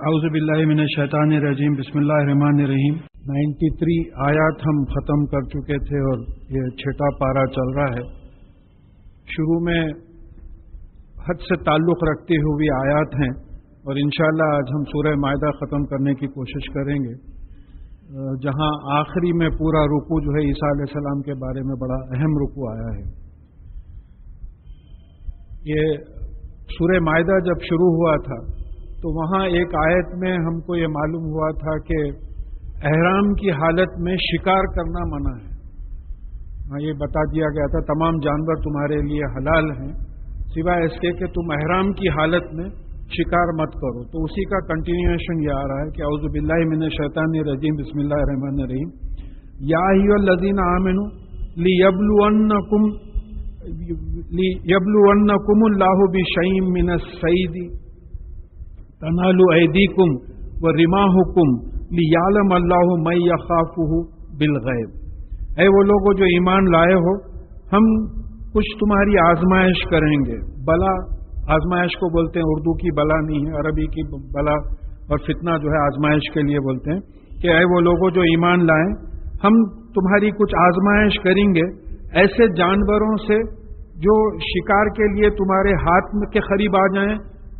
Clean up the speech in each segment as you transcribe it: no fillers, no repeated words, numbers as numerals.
اعوذ باللہ من الشیطان الرجیم، بسم اللہ الرحمن الرحیم۔ 93 آیات ہم ختم کر چکے تھے اور یہ 6واں پارہ چل رہا ہے۔ شروع میں حج سے تعلق رکھتی ہوئی آیات ہیں اور انشاءاللہ آج ہم سورہ مائدہ ختم کرنے کی کوشش کریں گے، جہاں آخری میں پورا رکوع جو ہے عیسیٰ علیہ السلام کے بارے میں بڑا اہم رکوع آیا ہے۔ یہ سورہ مائدہ جب شروع ہوا تھا تو وہاں ایک آیت میں ہم کو یہ معلوم ہوا تھا کہ احرام کی حالت میں شکار کرنا منع ہے۔ یہ بتا دیا گیا تھا تمام جانور تمہارے لیے حلال ہیں سوائے اس کے کہ تم احرام کی حالت میں شکار مت کرو۔ تو اسی کا کنٹینیویشن یہ آ رہا ہے کہ اعوذ باللہ من الشیطان الرجیم، بسم اللہ الرحمن الرحیم۔ یا ایھا الذین آمنوا لیبلونکم اللہ بشیء من الصید تنالوا ایدیکم ورماحکم لیعلم اللہ من یخافہ بالغیب۔ اے وہ لوگوں جو ایمان لائے ہو، ہم کچھ تمہاری آزمائش کریں گے۔ بلا آزمائش کو بولتے ہیں، اردو کی بلا نہیں ہے، عربی کی بلا اور فتنہ جو ہے آزمائش کے لیے بولتے ہیں کہ اے وہ لوگوں جو ایمان لائیں، ہم تمہاری کچھ آزمائش کریں گے ایسے جانوروں سے جو شکار کے لیے تمہارے ہاتھ کے قریب آ جائیں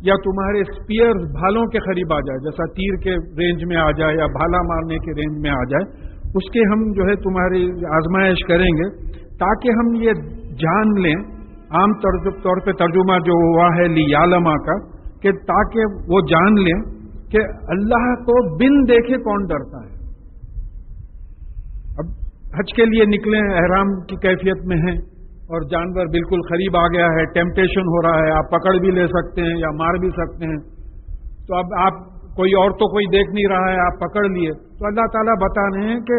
یا تمہارے اسپیئر بھالوں کے قریب آ جائے، جیسا تیر کے رینج میں آ جائے یا بھالا مارنے کے رینج میں آ جائے، اس کے ہم جو ہے تمہاری آزمائش کریں گے تاکہ ہم یہ جان لیں۔ عام طور پہ ترجمہ جو ہوا ہے لیعلم کا، کہ تاکہ وہ جان لیں کہ اللہ کو بن دیکھے کون ڈرتا ہے۔ اب حج کے لیے نکلیں، احرام کی کیفیت میں ہیں اور جانور بالکل قریب آ گیا ہے، ٹیمپٹیشن ہو رہا ہے، آپ پکڑ بھی لے سکتے ہیں یا مار بھی سکتے ہیں۔ تو اب آپ کوئی اور تو کوئی دیکھ نہیں رہا ہے، آپ پکڑ لیے، تو اللہ تعالیٰ بتا رہے ہیں کہ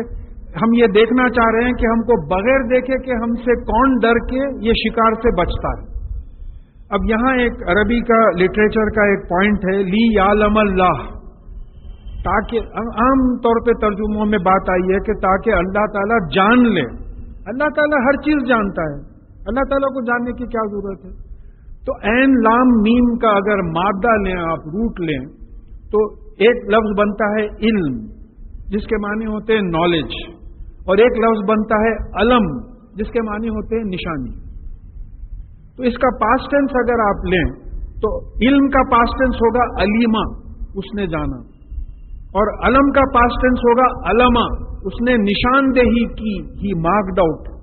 ہم یہ دیکھنا چاہ رہے ہیں کہ ہم کو بغیر دیکھے کہ ہم سے کون ڈر کے یہ شکار سے بچتا ہے۔ اب یہاں ایک عربی کا لٹریچر کا ایک پوائنٹ ہے، لیعلم اللہ، تاکہ عام طور پہ ترجموں میں بات آئی ہے کہ تاکہ اللہ تعالیٰ جان لے۔ اللہ تعالیٰ ہر چیز جانتا ہے، اللہ تعالیٰ کو جاننے کی کیا ضرورت ہے؟ تو عین لام میم کا اگر مادہ لیں، آپ روٹ لیں، تو ایک لفظ بنتا ہے علم، جس کے معنی ہوتے ہیں نالج، اور ایک لفظ بنتا ہے علم، جس کے معنی ہوتے ہیں نشانی۔ تو اس کا پاسٹ ٹینس اگر آپ لیں تو علم کا پاسٹ ٹینس ہوگا علیما، اس نے جانا، اور علم کا پاسٹ ٹینس ہوگا علما، اس نے نشاندہی کی، ہی مارکڈ آؤٹ۔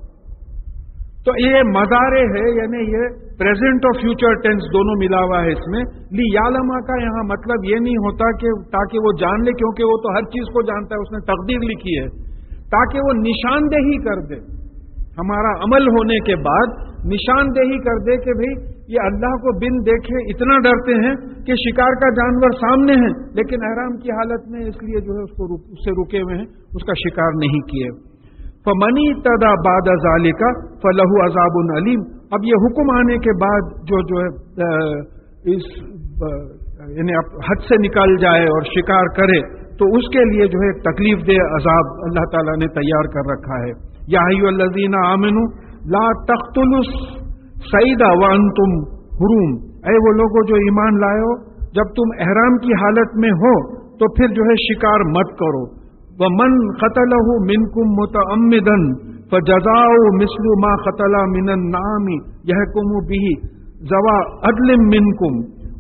تو یہ مضارع ہے، یعنی یہ پریزنٹ اور فیوچر ٹینس دونوں ملا ہوا ہے اس میں۔ لیعلم کا یہاں مطلب یہ نہیں ہوتا کہ تاکہ وہ جان لے، کیونکہ وہ تو ہر چیز کو جانتا ہے، اس نے تقدیر لکھی ہے، تاکہ وہ نشاندہی کر دے، ہمارا عمل ہونے کے بعد نشاندہی کر دے کہ بھئی یہ اللہ کو بن دیکھے اتنا ڈرتے ہیں کہ شکار کا جانور سامنے ہے لیکن احرام کی حالت میں اس لیے جو ہے اس سے رکے ہوئے ہیں، اس کا شکار نہیں کیے۔ فَمَنِ اعْتَدَىٰ بَعْدَ ذَلِكَ فَلَهُ عَذَابٌ أَلِيمٌ۔ اب یہ حکم آنے کے بعد جو ہے اس یعنی حد سے نکل جائے اور شکار کرے تو اس کے لیے جو ہے ایک تکلیف دہ عذاب اللہ تعالیٰ نے تیار کر رکھا ہے۔ یا ایھا الذین آمنوا لا تقتلوا الصید وانتم حرم۔ اے وہ لوگوں جو ایمان لائے ہو، جب تم احرام کی حالت میں ہو تو پھر جو ہے شکار مت کرو۔ وَمَنْ قَتَلَهُ مِنْكُمْ مُتَعَمِّدًا فَجَزَاؤُهُ مِثْلُ مَا قَتَلَ مِنَ النَّعَامِ يَحْكُمُ بِهِ ذَوَا عَدْلٍ مِنْكُمْ۔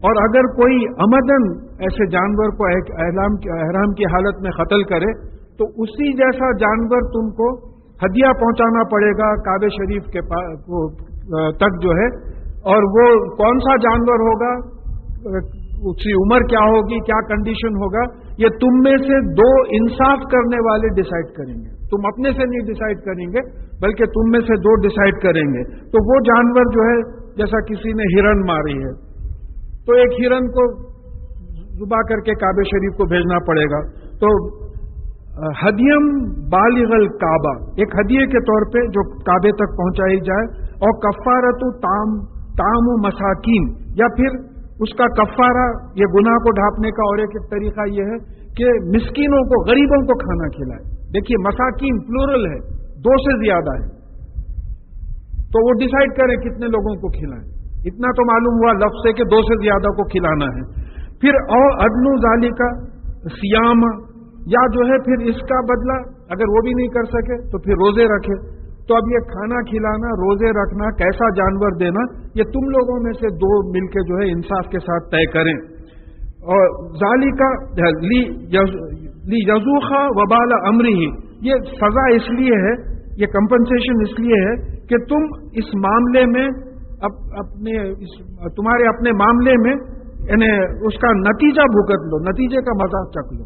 اور اگر کوئی عمدن ایسے جانور کو احرام کی حالت میں قتل کرے تو اسی جیسا جانور تم کو ہدیہ پہنچانا پڑے گا کعبہ شریف کے تک جو ہے، اور وہ کون سا جانور ہوگا، اس کی عمر کیا ہوگی، کیا کنڈیشن ہوگا، یہ تم میں سے دو انصاف کرنے والے ڈیسائیڈ کریں گے۔ تم اپنے سے نہیں ڈیسائیڈ کریں گے بلکہ تم میں سے دو ڈیسائیڈ کریں گے۔ تو وہ جانور جو ہے، جیسا کسی نے ہرن ماری ہے تو ایک ہرن کو ذبح کر کے کعبہ شریف کو بھیجنا پڑے گا۔ تو ہدیم بالغ الکعبہ، ایک ہدیے کے طور پہ جو کعبے تک پہنچائی جائے، اور کفارۃ طعام مساکین، یا پھر اس کا کفارہ یہ گناہ کو ڈھانپنے کا اور ایک طریقہ یہ ہے کہ مسکینوں کو، غریبوں کو کھانا کھلائے۔ دیکھیے مساکین پلورل ہے، دو سے زیادہ ہے، تو وہ ڈیسائیڈ کریں کتنے لوگوں کو کھلائیں۔ اتنا تو معلوم ہوا لفظ سے کہ دو سے زیادہ کو کھلانا ہے۔ پھر او عدل ذالک صیام، یا جو ہے پھر اس کا بدلہ اگر وہ بھی نہیں کر سکے تو پھر روزے رکھے. تو اب یہ کھانا کھلانا، روزے رکھنا، کیسا جانور دینا، یہ تم لوگوں میں سے دو مل کے جو ہے انصاف کے ساتھ طے کریں. اور ذالک لیذوق وبال امرہ، یہ سزا اس لیے ہے، یہ کمپنسیشن اس لیے ہے کہ تم اس معاملے میں تمہارے اپنے معاملے میں یعنی اس کا نتیجہ بھگت لو، نتیجے کا مذاق چکھ لو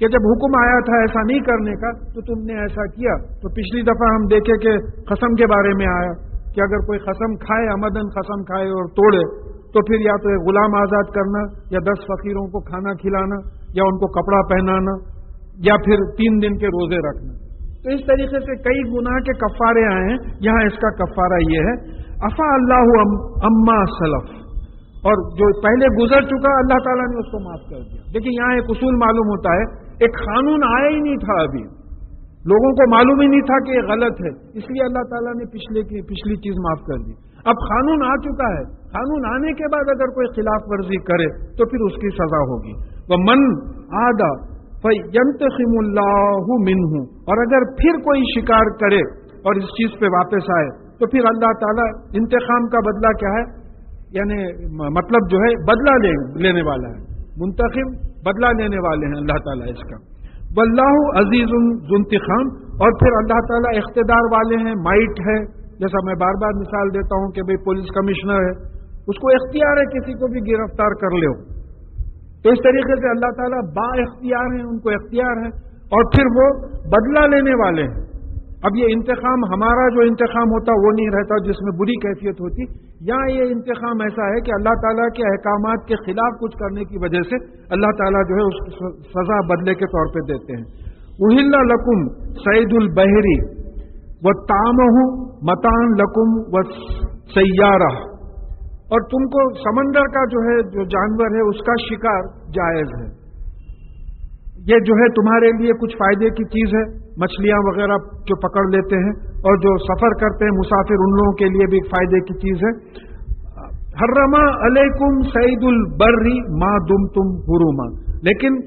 کہ جب حکم آیا تھا ایسا نہیں کرنے کا تو تم نے ایسا کیا. تو پچھلی دفعہ ہم دیکھے کہ قسم کے بارے میں آیا کہ اگر کوئی قسم کھائے، عمدن قسم کھائے اور توڑے، تو پھر یا تو ایک غلام آزاد کرنا، یا 10 فقیروں کو کھانا کھلانا، یا ان کو کپڑا پہنانا، یا پھر 3 دن کے روزے رکھنا. تو اس طریقے سے کئی گناہ کے کفارے آئے ہیں. یہاں اس کا کفارہ یہ ہے عفا اللہ اما سلف، اور جو پہلے گزر چکا اللہ تعالیٰ نے اس کو معاف کر دیا. دیکھیں یہاں ایک اصول معلوم ہوتا ہے، ایک قانون آیا ہی نہیں تھا، ابھی لوگوں کو معلوم ہی نہیں تھا کہ یہ غلط ہے، اس لیے اللہ تعالیٰ نے پچھلی چیز معاف کر دی. اب قانون آ چکا ہے، قانون آنے کے بعد اگر کوئی خلاف ورزی کرے تو پھر اس کی سزا ہوگی. وَمَنْ عَادَ فَيَنْتَقِمُ اللَّهُ مِنْهُ، اور اگر پھر کوئی شکار کرے اور اس چیز پہ واپس آئے تو پھر اللہ تعالیٰ انتقام کا بدلہ کیا ہے، یعنی مطلب جو ہے بدلہ لینے والا ہے. منتقم بدلہ لینے والے ہیں اللہ تعالیٰ اس کا. واللہ عزیز ذو انتقام، اور پھر اللہ تعالیٰ اقتدار والے ہیں، مائٹ ہے. جیسا میں بار بار مثال دیتا ہوں کہ بھئی پولیس کمشنر ہے، اس کو اختیار ہے کسی کو بھی گرفتار کر لو. تو اس طریقے سے اللہ تعالیٰ با اختیار ہیں، ان کو اختیار ہے، اور پھر وہ بدلہ لینے والے ہیں. اب یہ انتقام ہمارا جو انتقام ہوتا وہ نہیں رہتا جس میں بری کیفیت ہوتی. یہاں یہ انتقام ایسا ہے کہ اللہ تعالیٰ کے احکامات کے خلاف کچھ کرنے کی وجہ سے اللہ تعالیٰ جو ہے اس کو سزا بدلے کے طور پہ دیتے ہیں. احل لکم صید البحر وطعمہ متاع لکم وسیارہ، اور تم کو سمندر کا جو ہے جو جانور ہے اس کا شکار جائز ہے. یہ جو ہے تمہارے لیے کچھ فائدے کی چیز ہے، مچھلیاں وغیرہ جو پکڑ لیتے ہیں، اور جو سفر کرتے ہیں مسافر ان لوگوں کے لیے بھی ایک فائدے کی چیز ہے. حرم علیکم صید البر ما دمتم حرما، لیکن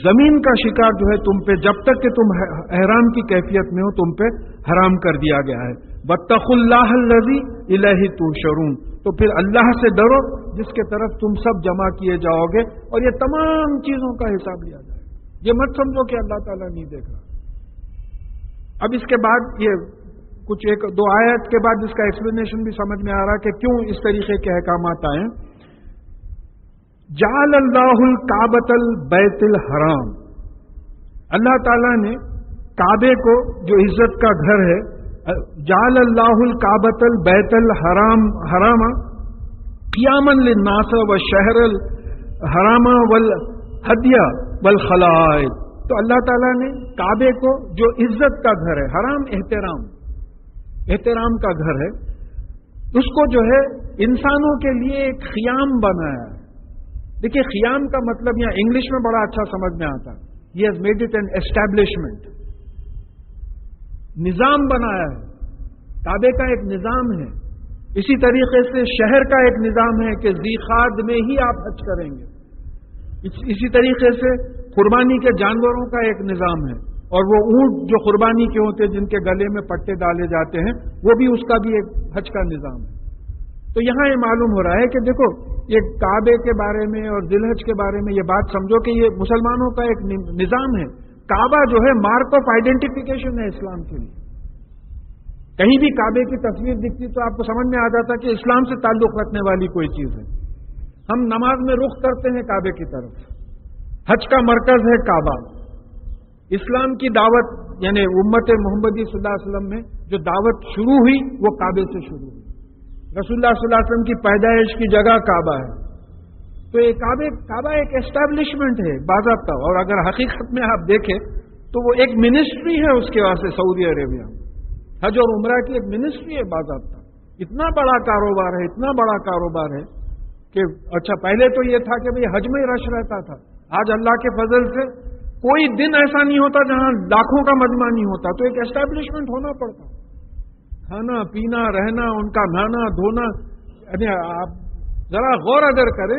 زمین کا شکار جو ہے تم پہ جب تک کہ تم احرام کی کیفیت میں ہو تم پہ حرام کر دیا گیا ہے. واتقوا اللہ الذی الیہ تحشرون، تو پھر اللہ سے ڈرو جس کے طرف تم سب جمع کیے جاؤ گے، اور یہ تمام چیزوں کا حساب لیا جائے. یہ مت سمجھو کہ اللہ تعالیٰ نہیں دیکھ رہا. اب اس کے بعد یہ کچھ 1-2 آیت کے بعد اس کا ایکسپلینیشن بھی سمجھ میں آ رہا کہ کیوں اس طریقے کے احکامات آئے. جعل اللہ الکعبۃ البیت الحرام، اللہ تعالیٰ نے کعبے کو جو عزت کا گھر ہے، جعل اللہ الکعبۃ البیت الحرام حرام قیاما للناس والشہر الحرام والہدی والخلائق، تو اللہ تعالیٰ نے کعبے کو جو عزت کا گھر ہے، حرام احترام کا گھر ہے، اس کو جو ہے انسانوں کے لیے ایک خیام بنایا ہے. دیکھیے خیام کا مطلب یہاں انگلش میں بڑا اچھا سمجھ میں آتا ہے. He has made it an establishment, نظام بنایا ہے. کعبے کا ایک نظام ہے. اسی طریقے سے شہر کا ایک نظام ہے کہ ذیخاد میں ہی آپ حج کریں گے. اسی طریقے سے قربانی کے جانوروں کا ایک نظام ہے، اور وہ اونٹ جو قربانی کے ہوتے ہیں جن کے گلے میں پٹے ڈالے جاتے ہیں، وہ بھی اس کا بھی ایک حج کا نظام ہے. تو یہاں یہ معلوم ہو رہا ہے کہ دیکھو یہ کعبے کے بارے میں اور ذی الحج کے بارے میں یہ بات سمجھو کہ یہ مسلمانوں کا ایک نظام ہے. کعبہ جو ہے مارک آف آئیڈینٹیفیکیشن ہے اسلام کے لیے. کہیں بھی کعبے کی تصویر دکھتی تو آپ کو سمجھ میں آ جاتا کہ اسلام سے تعلق رکھنے والی کوئی چیز ہے. ہم نماز میں رخ کرتے ہیں کعبے کی طرف. حج کا مرکز ہے کعبہ. اسلام کی دعوت یعنی امت محمدی صلی اللہ علیہ وسلم میں جو دعوت شروع ہوئی وہ کعبے سے شروع ہوئی. رسول اللہ صلی اللہ علیہ وسلم کی پیدائش کی جگہ کعبہ ہے. تو یہ کعبہ ایک اسٹیبلشمنٹ ہے باضابطہ. اور اگر حقیقت میں آپ دیکھیں تو وہ ایک منسٹری ہے اس کے واسطے. سعودی عربیہ حج اور عمرہ کی ایک منسٹری ہے باضابطہ. اتنا بڑا کاروبار ہے، اتنا بڑا کاروبار ہے کہ اچھا پہلے تو یہ تھا کہ بھئی حج میں ہی رش رہتا تھا. آج اللہ کے فضل سے کوئی دن ایسا نہیں ہوتا جہاں لاکھوں کا مجمع نہیں ہوتا. تو ایک اسٹیبلشمنٹ ہونا پڑتا. کھانا پینا رہنا، ان کا نہانا دھونا. یعنی آپ ذرا غور اگر کریں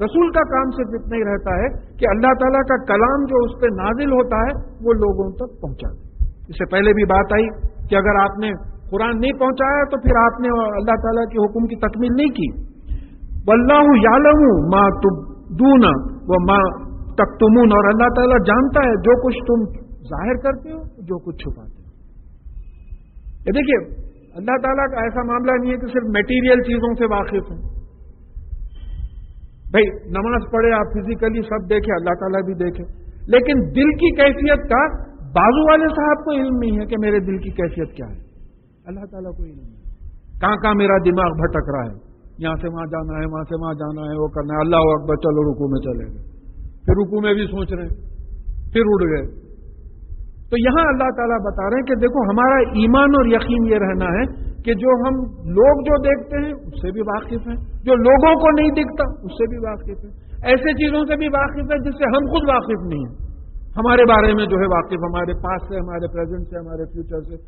رسول کا کام صرف اتنا ہی رہتا ہے کہ اللہ تعالیٰ کا کلام جو اس پہ نازل ہوتا ہے وہ لوگوں تک پہنچا دے. اس سے پہلے بھی بات آئی کہ اگر آپ نے قرآن نہیں پہنچایا تو پھر آپ نے اللہ تعالیٰ کے حکم کی تکمیل نہیں کی. واللہ یعلم ما تبدون وما تکتمون، اور اللہ تعالیٰ جانتا ہے جو کچھ تم ظاہر کرتے ہو جو کچھ چھپاتے ہو. یہ دیکھیے اللہ تعالیٰ کا ایسا معاملہ نہیں ہے کہ صرف میٹیریل چیزوں سے واقف ہیں. بھائی نماز پڑھے آپ فزیکلی سب دیکھیں، اللہ تعالیٰ بھی دیکھے، لیکن دل کی کیفیت کا بازو والے صاحب کو علم نہیں ہے کہ میرے دل کی کیفیت کیا ہے. اللہ تعالیٰ کو علم نہیں کہاں کہاں میرا دماغ بھٹک رہا ہے، یہاں سے وہاں جانا ہے، وہاں سے وہاں جانا ہے، وہ کرنا ہے، اللہ اکبر چلو رکوع میں چلے گئے، پھر رکوع میں بھی سوچ رہے ہیں، پھر اڑ گئے. تو یہاں اللہ تعالیٰ بتا رہے ہیں کہ دیکھو ہمارا ایمان اور یقین یہ رہنا ہے کہ جو ہم لوگ جو دیکھتے ہیں اس سے بھی واقف ہیں، جو لوگوں کو نہیں دکھتا اس سے بھی واقف ہیں، ایسے چیزوں سے بھی واقف ہے جس سے ہم خود واقف نہیں ہیں. ہمارے بارے میں جو ہے واقف، ہمارے پاس سے، ہمارے پریزنٹ سے، ہمارے فیوچر سے.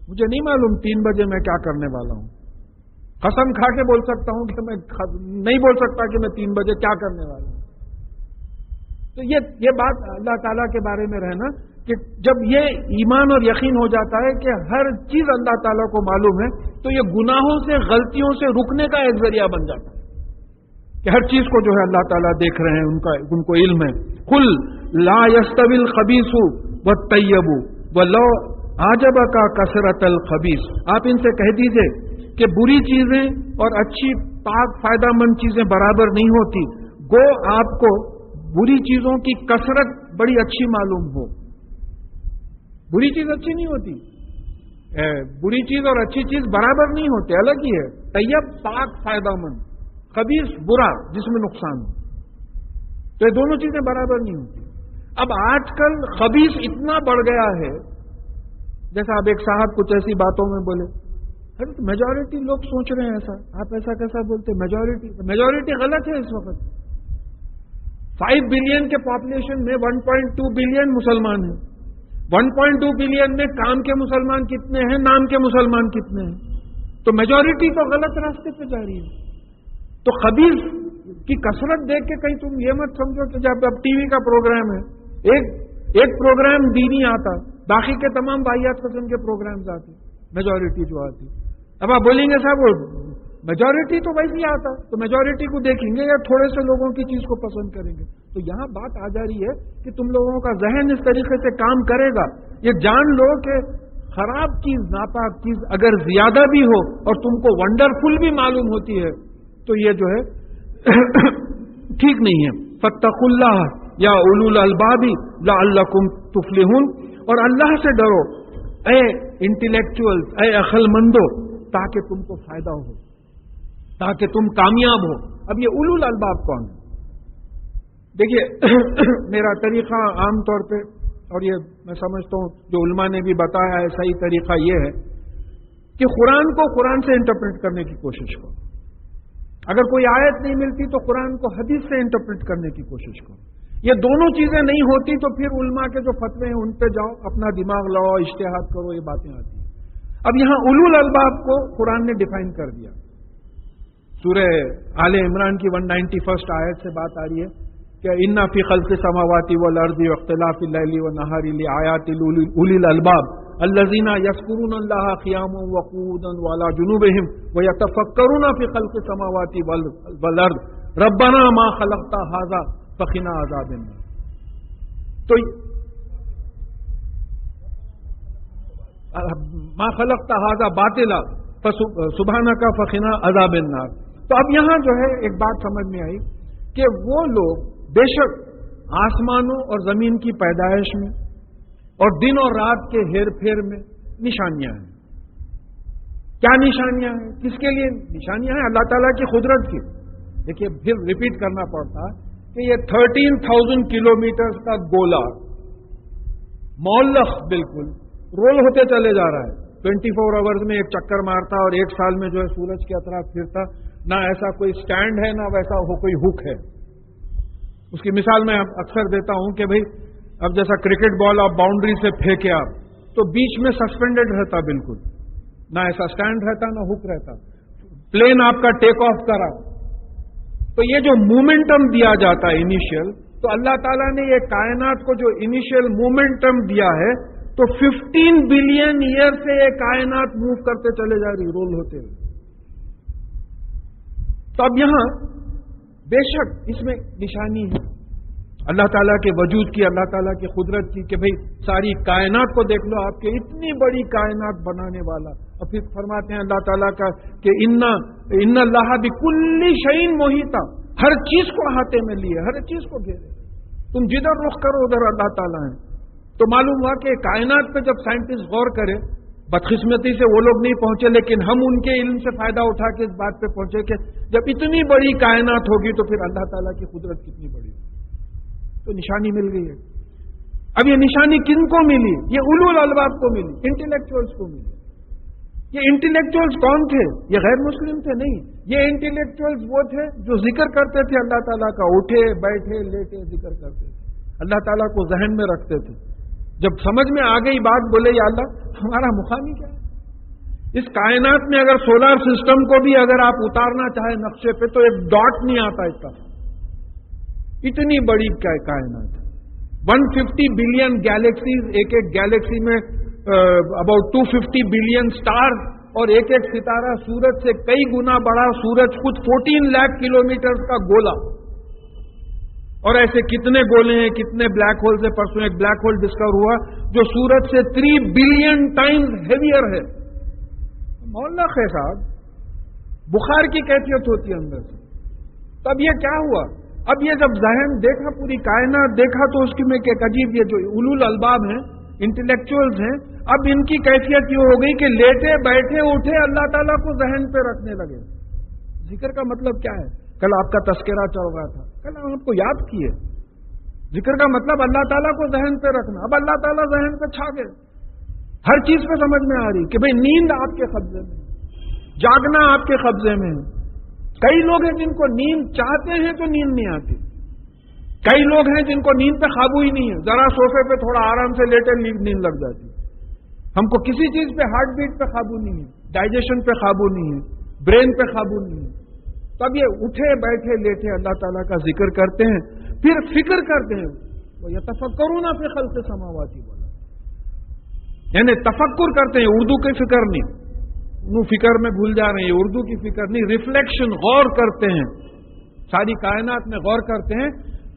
مجھے نہیں معلوم 3 بجے میں کیا کرنے والا ہوں. قسم کھا کے بول سکتا ہوں کہ میں نہیں بول سکتا کہ میں 3 بجے کیا کرنے والا ہوں. تو یہ بات اللہ تعالیٰ کے بارے میں رہنا کہ جب یہ ایمان اور یقین ہو جاتا ہے کہ ہر چیز اللہ تعالیٰ کو معلوم ہے تو یہ گناہوں سے، غلطیوں سے رکنے کا ایک ذریعہ بن جاتا ہے کہ ہر چیز کو جو ہے اللہ تعالیٰ دیکھ رہے ہیں، ان کو علم ہے. قل لا يستوي الخبيث والطيب ولو اعجبك كثرة الخبيث، آپ ان سے کہہ دیجئے کہ بری چیزیں اور اچھی پاک فائدہ مند چیزیں برابر نہیں ہوتی، گو آپ کو بری چیزوں کی کثرت بڑی اچھی معلوم ہو. بری چیز اچھی نہیں ہوتی، بری چیز اور اچھی چیز برابر نہیں ہوتے، الگ ہی ہے. طیب پاک فائدہ مند، خبیث برا جس میں نقصان ہو، تو یہ دونوں چیزیں برابر نہیں ہوتی. اب آج کل خبیث اتنا بڑھ گیا ہے، جیسا اب ایک صاحب کچھ ایسی باتوں میں بولے، میجورٹی لوگ سوچ رہے ہیں ایسا، آپ ایسا کیسا بولتے؟ میجورٹی غلط ہے. اس وقت 5 بلین کے پاپولیشن میں 1.2 بلین مسلمان ہیں. 1.2 بلین میں کام کے مسلمان کتنے ہیں، نام کے مسلمان کتنے ہیں؟ تو میجورٹی تو غلط راستے پہ جا رہی ہے. تو خبیث کی کثرت دیکھ کے کہیں تم یہ مت سمجھو کہ جب اب ٹی وی کا پروگرام ہے، ایک پروگرام دینی آتا، باقی کے تمام واحد قسم کے پروگرامز آتے، میجورٹی جو آتی. اب آپ بولیں گے صاحب وہ میجورٹی تو ویسے ہی آتا، تو میجورٹی کو دیکھیں گے یا تھوڑے سے لوگوں کی چیز کو پسند کریں گے؟ تو یہاں بات آ جا رہی ہے کہ تم لوگوں کا ذہن اس طریقے سے کام کرے گا. یہ جان لو کہ خراب چیز، ناپاک چیز اگر زیادہ بھی ہو اور تم کو ونڈرفل بھی معلوم ہوتی ہے تو یہ جو ہے ٹھیک نہیں ہے. فاتقوا اللہ یا اولو الالباب لعلکم تفلحون، اور اللہ سے ڈرو اے انٹلیکچوئل، اے عقل مندو، تاکہ تم کو فائدہ ہو، تاکہ تم کامیاب ہو. اب یہ اولو الالباب کون ہے؟ دیکھیے میرا طریقہ عام طور پہ، اور یہ میں سمجھتا ہوں جو علماء نے بھی بتایا ہے صحیح طریقہ یہ ہے کہ قرآن کو قرآن سے انٹرپریٹ کرنے کی کوشش کرو. اگر کوئی آیت نہیں ملتی تو قرآن کو حدیث سے انٹرپریٹ کرنے کی کوشش کرو. یہ دونوں چیزیں نہیں ہوتی تو پھر علماء کے جو فتوے ہیں ان پہ جاؤ، اپنا دماغ لاؤ، اجتہاد کرو، یہ باتیں آتی ہیں. اب یہاں اولو الالباب کو قرآن نے ڈیفائن کر دیا. سورہ آل عمران کی 191 آیت سے بات آ رہی ہے کہ ان فی خلق السماوات والارض واختلاف اللیل والنہار لآیات اولی الالباب الذین یذکرون اللہ قیاما وقعودا وعلی جنوبہم ویتفکرون فی خلق السماوات والارض ربنا ما خلقت ھذا فقنا عذاب النار. تو ما خلقت ھذا باطلا سبحانک فقنا عذاب النار. تو اب یہاں جو ہے ایک بات سمجھ میں آئی کہ وہ لوگ بے شک آسمانوں اور زمین کی پیدائش میں اور دن اور رات کے ہیر پھیر میں نشانیاں ہیں. کیا نشانیاں ہیں؟ کس کے لیے نشانیاں ہیں؟ اللہ تعالیٰ کی قدرت کی. دیکھیے پھر ریپیٹ کرنا پڑتا کہ یہ 13,000 کلومیٹر کا گولا معلق بالکل رول ہوتے چلے جا رہا ہے. 24 آورز میں ایک چکر مارتا اور ایک سال میں جو ہے سورج کے اطراف پھرتا. نہ ایسا کوئی سٹینڈ ہے نہ ویسا کوئی ہک ہے. اس کی مثال میں اکثر دیتا ہوں کہ بھئی اب جیسا کرکٹ بال آپ باؤنڈری سے پھینکے آپ تو بیچ میں سسپینڈڈ رہتا، بالکل نہ ایسا سٹینڈ رہتا نہ ہک رہتا. پلین آپ کا ٹیک آف کرا تو یہ جو مومنٹم دیا جاتا ہے انیشیل، تو اللہ تعالیٰ نے یہ کائنات کو جو انیشیل مومنٹم دیا ہے، تو 15 بلین ایئر سے یہ کائنات موو کرتے چلے جا رہی، رول ہوتے ہوئے. تو اب یہاں بے شک اس میں نشانی ہے اللہ تعالیٰ کے وجود کی، اللہ تعالیٰ کی قدرت کی، کہ بھئی ساری کائنات کو دیکھ لو، آپ کے اتنی بڑی کائنات بنانے والا. اور پھر فرماتے ہیں اللہ تعالیٰ کا کہ ان اللہ بکل شیء محیط، ہر چیز کو احاطے میں لیے، ہر چیز کو گھیرے، تم جدھر رخ کرو ادھر اللہ تعالیٰ ہیں. تو معلوم ہوا کہ کائنات پہ جب سائنٹسٹ غور کرے، بدقسمتی سے وہ لوگ نہیں پہنچے، لیکن ہم ان کے علم سے فائدہ اٹھا کے اس بات پہ پہنچے کہ جب اتنی بڑی کائنات ہوگی تو پھر اللہ تعالیٰ کی قدرت کتنی بڑی ہوگی. تو نشانی مل گئی ہے. اب یہ نشانی کن کو ملی؟ یہ اولو الالباب کو ملی، انٹلیکچوئلز کو ملی. یہ انٹلیکچوئلز کون تھے؟ یہ غیر مسلم تھے؟ نہیں، یہ انٹلیکچوئلز وہ تھے جو ذکر کرتے تھے اللہ تعالیٰ کا، اٹھے بیٹھے لیٹے ذکر کرتے تھے، اللہ تعالیٰ کو ذہن میں رکھتے تھے. جب سمجھ میں آ گئی بات، بولے یا اللہ ہمارا مقام ہی کیا ہے؟ اس کائنات میں اگر سولار سسٹم کو بھی اگر آپ اتارنا چاہیں نقشے پہ تو ایک ڈاٹ نہیں آتا اس کا. اتنی بڑی کائنات، 150 بلین گیلیکسیز، ایک ایک گیلیکسی میں اباؤٹ 250 بلین سٹار، اور ایک ایک ستارہ سورج سے کئی گنا بڑا، سورج خود 14 لاکھ کلومیٹر کا گولا. اور ایسے کتنے گولے ہیں، کتنے بلیک ہولز ہیں. پرسوں ایک بلیک ہول ڈسکور ہوا جو سورج سے 3 بلین ٹائمز ہیویئر ہے. مولانا خیر صاحب، بخار کی کیفیت ہوتی ہے اندر سے. تو اب یہ کیا ہوا؟ اب یہ جب ذہن دیکھا، پوری کائنات دیکھا، تو اس کی میں ایک عجیب، یہ جو اولو الالباب ہیں، انٹلیکچوئلز ہیں، اب ان کی کیفیت یہ ہو گئی کہ لیٹے بیٹھے اٹھے اللہ تعالیٰ کو ذہن پہ رکھنے لگے. ذکر کا مطلب کیا ہے؟ کل آپ کا تذکرہ چل رہا تھا، کل ہم آپ کو یاد کیے. ذکر کا مطلب اللہ تعالیٰ کو ذہن پہ رکھنا. اب اللہ تعالیٰ ذہن پہ چھا گئے، ہر چیز پہ سمجھ میں آ رہی کہ بھئی نیند آپ کے قبضے میں، جاگنا آپ کے قبضے میں ہے. کئی لوگ ہیں جن کو نیند چاہتے ہیں تو نیند نہیں آتی. کئی لوگ ہیں جن کو نیند پہ قابو ہی نہیں ہے، ذرا صوفے پہ تھوڑا آرام سے لیٹے نیند لگ جاتی. ہم کو کسی چیز پہ ہارٹ بیٹ پہ قابو نہیں ہے، ڈائجیشن پہ قابو نہیں ہے، برین پہ قابو نہیں ہے. تب یہ اٹھے بیٹھے لیٹے اللہ تعالیٰ کا ذکر کرتے ہیں، پھر فکر کرتے ہیں. وہ یتفکرون فی خلق السماوات والارض، یعنی تفکر کرتے ہیں. اردو کی فکر نہیں، فکر میں بھول جا رہے ہیں، اردو کی فکر نہیں، ریفلیکشن، غور کرتے ہیں، ساری کائنات میں غور کرتے ہیں.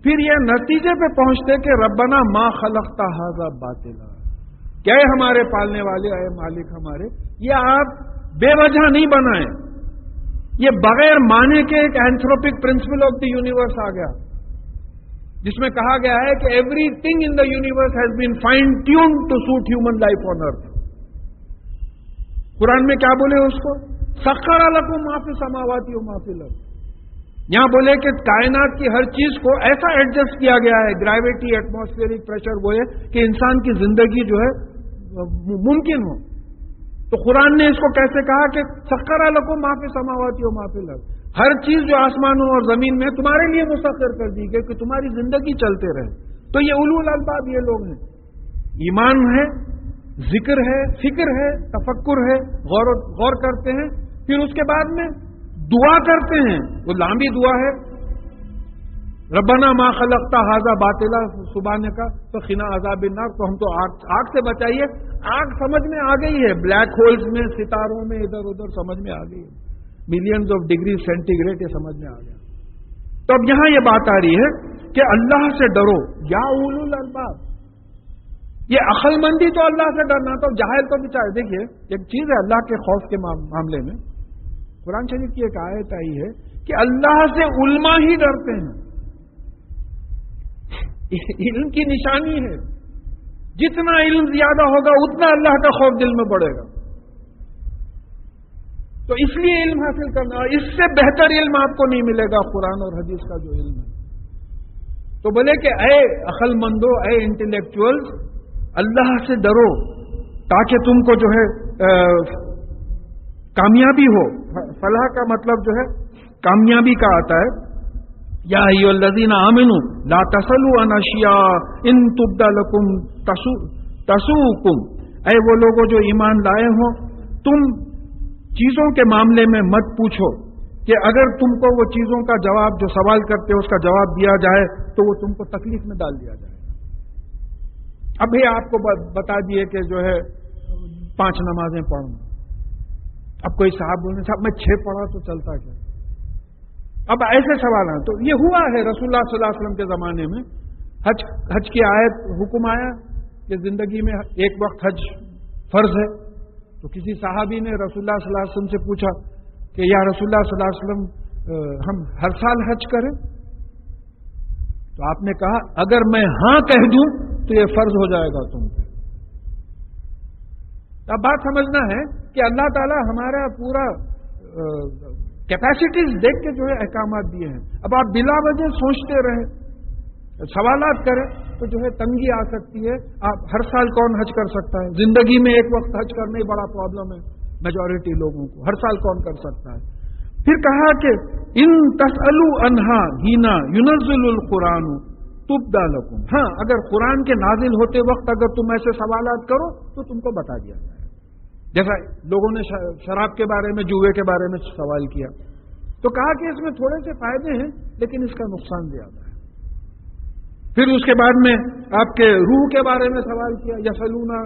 پھر یہ نتیجے پہ پہنچتے کہ ربنا ما خلقت ھذا باطلا، کیا ہمارے پالنے والے، اے مالک ہمارے، یہ آپ بے وجہ نہیں بنائے. یہ بغیر معنی کے ایک anthropic principle of the universe آ گیا، جس میں کہا گیا ہے کہ everything in the universe has been fine tuned to suit human life on earth. Quran میں کیا بولے اس کو؟ سخر لکم ما فی السماوات و ما فی الارض. یہاں بولے کہ کائنات کی ہر چیز کو ایسا ایڈجسٹ کیا گیا ہے، گریویٹی، ایٹماسفیئرک پریشر، وہ ہے کہ انسان کی زندگی جو ہے ممکن ہو. تو قرآن نے اس کو کیسے کہا کہ سخر لکم ما فی السماوات و ما فی الارض، ہر چیز جو آسمانوں اور زمین میں تمہارے لیے مسخر کر دی گئی کہ تمہاری زندگی چلتے رہے. تو یہ اولو الالباب یہ لوگ ہیں، ایمان ہے، ذکر ہے، فکر ہے، تفکر ہے، غور کرتے ہیں. پھر اس کے بعد میں دعا کرتے ہیں. وہ لمبی دعا ہے، ربنا ما خلقت ھذا باطلا، سبحانک کا تو قنا عذاب النار. تو ہم تو آگ سے بچائیے. آگ سمجھ میں آ گئی ہے، بلیک ہولز میں، ستاروں میں، ادھر ادھر سمجھ میں آ گئی ہے، ملینز آف ڈگری سینٹی گریڈ، یہ سمجھ میں آ گیا. تو اب یہاں یہ بات آ رہی ہے کہ اللہ سے ڈرو یا اولو الالباب. یہ عقل مندی تو اللہ سے ڈرنا، تو جاہل تو بچارے. دیکھیے ایک چیز ہے اللہ کے خوف کے معاملے میں، قرآن شریف کی ایک آیت آئی ہے کہ اللہ سے علماء ہی ڈرتے ہیں. علم کی نشانی ہے، جتنا علم زیادہ ہوگا اتنا اللہ کا خوف دل میں بڑھے گا. تو اس لیے علم حاصل کرنا، اس سے بہتر علم آپ کو نہیں ملے گا قرآن اور حدیث کا جو علم ہے. تو بولے کہ اے عقل مندو، اے انٹلیکچوئلز، اللہ سے ڈرو تاکہ تم کو جو ہے کامیابی ہو. فلاح کا مطلب جو ہے کامیابی کا آتا ہے. یا ایھا الذین آمنوا لا تسألوا عن اشیاء ان تبد لکم تسؤکم. اے وہ لوگوں جو ایمان لائے ہو، تم چیزوں کے معاملے میں مت پوچھو کہ اگر تم کو وہ چیزوں کا جواب جو سوال کرتے ہو اس کا جواب دیا جائے تو وہ تم کو تکلیف میں ڈال دیا جائے گا۔ ابھی آپ کو بتا دیے کہ جو ہے 5 نمازیں پڑھوں، اب کوئی صاحب بولنے صاحب میں 6 پڑھا تو چلتا کیا؟ اب ایسے سوال ہیں۔ تو یہ ہوا ہے رسول اللہ صلی اللہ علیہ وسلم کے زمانے میں، حج کی آیت حکم آیا کہ زندگی میں ایک وقت حج فرض ہے، تو کسی صحابی نے رسول اللہ صلی اللہ علیہ وسلم سے پوچھا کہ یا رسول اللہ صلی اللہ علیہ وسلم ہم ہر سال حج کریں؟ تو آپ نے کہا اگر میں ہاں کہہ دوں تو یہ فرض ہو جائے گا تم پہ۔ اب بات سمجھنا ہے کہ اللہ تعالیٰ ہمارا پورا کیپیسٹیز دیکھ کے جو ہے احکامات دیے ہیں۔ اب آپ بلا وجہ سوچتے رہیں، سوالات کریں تو جو ہے تنگی آ سکتی ہے۔ آپ ہر سال کون حج کر سکتا ہے؟ زندگی میں ایک وقت حج کرنا ہی بڑا پرابلم ہے میجورٹی لوگوں کو، ہر سال کون کر سکتا ہے؟ پھر کہا کہ ان تسألوا عنہا ہینا ينزل القرآن تبدى لكم، ہاں اگر قرآن کے نازل ہوتے وقت اگر تم ایسے سوالات کرو تو تم کو بتا دیا جائے۔ جیسا لوگوں نے شراب کے بارے میں، جوئے کے بارے میں سوال کیا تو کہا کہ اس میں تھوڑے سے فائدے ہیں لیکن اس کا نقصان زیادہ ہے۔ پھر اس کے بعد میں آپ کے روح کے بارے میں سوال کیا، یسألونہ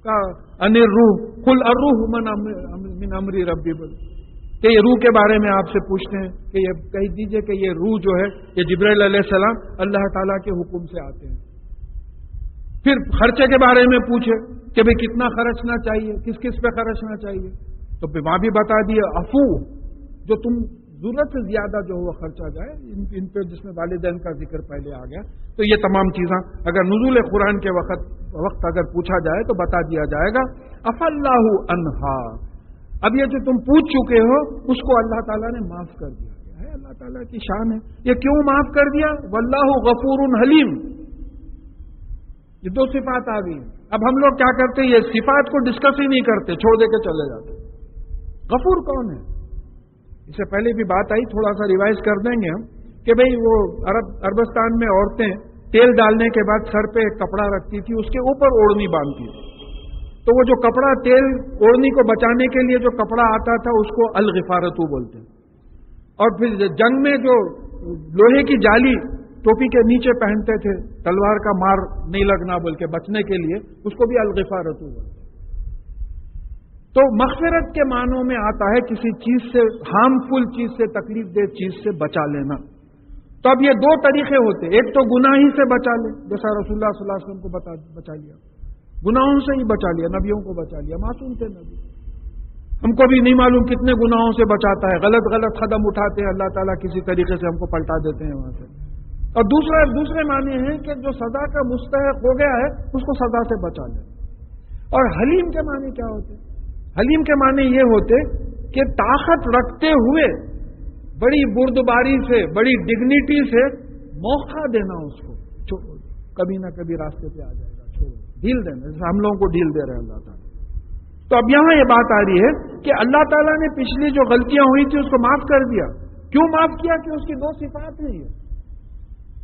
کا عن الروح قل الروح من امر ربی، کہ یہ روح کے بارے میں آپ سے پوچھتے ہیں کہ یہ کہہ دیجئے کہ یہ روح جو ہے یہ جبرائیل علیہ السلام اللہ تعالیٰ کے حکم سے آتے ہیں۔ پھر خرچے کے بارے میں پوچھے کہ بھئی کتنا خرچنا چاہیے، کس کس پہ خرچنا چاہیے، تو وہاں بھی بتا دیے عفو، جو تم ضرورت سے زیادہ جو ہوا خرچہ جائے ان پہ، جس میں والدین کا ذکر پہلے آ گیا۔ تو یہ تمام چیزاں اگر نزول قرآن کے وقت اگر پوچھا جائے تو بتا دیا جائے گا۔ عفا اللہ عنہا، اب یہ جو تم پوچھ چکے ہو اس کو اللہ تعالیٰ نے معاف کر دیا ہے، اللہ تعالیٰ کی شان ہے۔ یہ کیوں معاف کر دیا؟ واللہ غفور حلیم، یہ 2 صفات آ گئی۔ اب ہم لوگ کیا کرتے ہیں، یہ صفات کو ڈسکس ہی نہیں کرتے، چھوڑ دے کے چلے جاتے۔ غفور کون ہے؟ اس سے پہلے بھی بات آئی، تھوڑا سا ریوائز کر دیں گے ہم، کہ بھئی وہ عربستان میں عورتیں تیل ڈالنے کے بعد سر پہ ایک کپڑا رکھتی تھی، اس کے اوپر اوڑھنی باندھتی تھی، تو وہ جو کپڑا تیل اوڑھنی کو بچانے کے لیے جو کپڑا آتا تھا اس کو الغفارتو بولتے ہیں۔ اور پھر جنگ میں جو لوہے کی جالی ٹوپی کے نیچے پہنتے تھے تلوار کا مار نہیں لگنا بول کے بچنے کے لیے، اس کو بھی الغفارتو بولتے ہیں۔ تو مغفرت کے معنوں میں آتا ہے کسی چیز سے، ہارمفل چیز سے، تکلیف دہ چیز سے بچا لینا۔ تو اب یہ 2 طریقے ہوتے، ایک تو گناہ ہی سے بچا لے، جیسا رسول اللہ صلی اللہ علیہ وسلم کو بچا لیا، گناہوں سے ہی بچا لیا، نبیوں کو بچا لیا، معصوم تھے نبی۔ ہم کو بھی نہیں معلوم کتنے گناہوں سے بچاتا ہے، غلط قدم اٹھاتے ہیں، اللہ تعالیٰ کسی طریقے سے ہم کو پلٹا دیتے ہیں وہاں سے۔ اور دوسرے معنی ہیں کہ جو سزا کا مستحق ہو گیا ہے اس کو سزا سے بچا لے۔ اور حلیم کے معنی کیا ہوتے؟ حلیم کے معنی یہ ہوتے کہ طاقت رکھتے ہوئے بڑی بردباری سے، بڑی ڈگنیٹی سے موقع دینا اس کو، کبھی نہ کبھی راستے پہ آ جائے گا، چھوڑو، ڈھیل دینا، جیسے ہم لوگوں کو ڈھیل دے رہے ہیں اللہ تعالیٰ۔ تو اب یہاں یہ بات آ رہی ہے کہ اللہ تعالیٰ نے پچھلی جو غلطیاں ہوئی تھی اس کو معاف کر دیا۔ کیوں معاف کیا؟ کہ اس کی 2 صفات ہیں یہ۔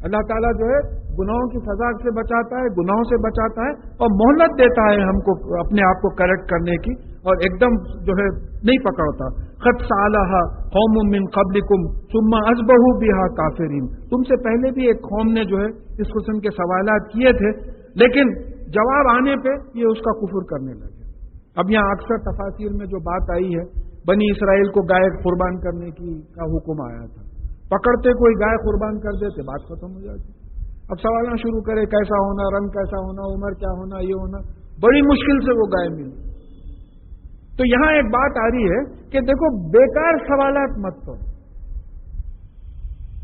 اللہ تعالیٰ جو ہے گناہوں کی سزا سے بچاتا ہے، گناہوں سے بچاتا ہے، اور مہلت دیتا ہے ہم کو اپنے آپ کو کریکٹ کرنے کی، اور ایک دم جو ہے نہیں پکڑتا۔ قد سألها قوم من قبلكم ثم اصبحوا بها كافرين، تم سے پہلے بھی ایک قوم نے جو ہے اس قسم کے سوالات کیے تھے، لیکن جواب آنے پہ یہ اس کا کفر کرنے لگے۔ اب یہاں اکثر تفاسیر میں جو بات آئی ہے، بنی اسرائیل کو گائے قربان کرنے کی کا حکم آیا تھا، پکڑتے کوئی گائے قربان کر دیتے، بات ختم ہو جاتی۔ اب سوالنا شروع کرے کیسا ہونا، رنگ کیسا ہونا، عمر کیا ہونا، یہ ہونا، بڑی مشکل سے وہ گائے ملی۔ تو یہاں ایک بات آ رہی ہے کہ دیکھو بیکار سوالات مت کرو،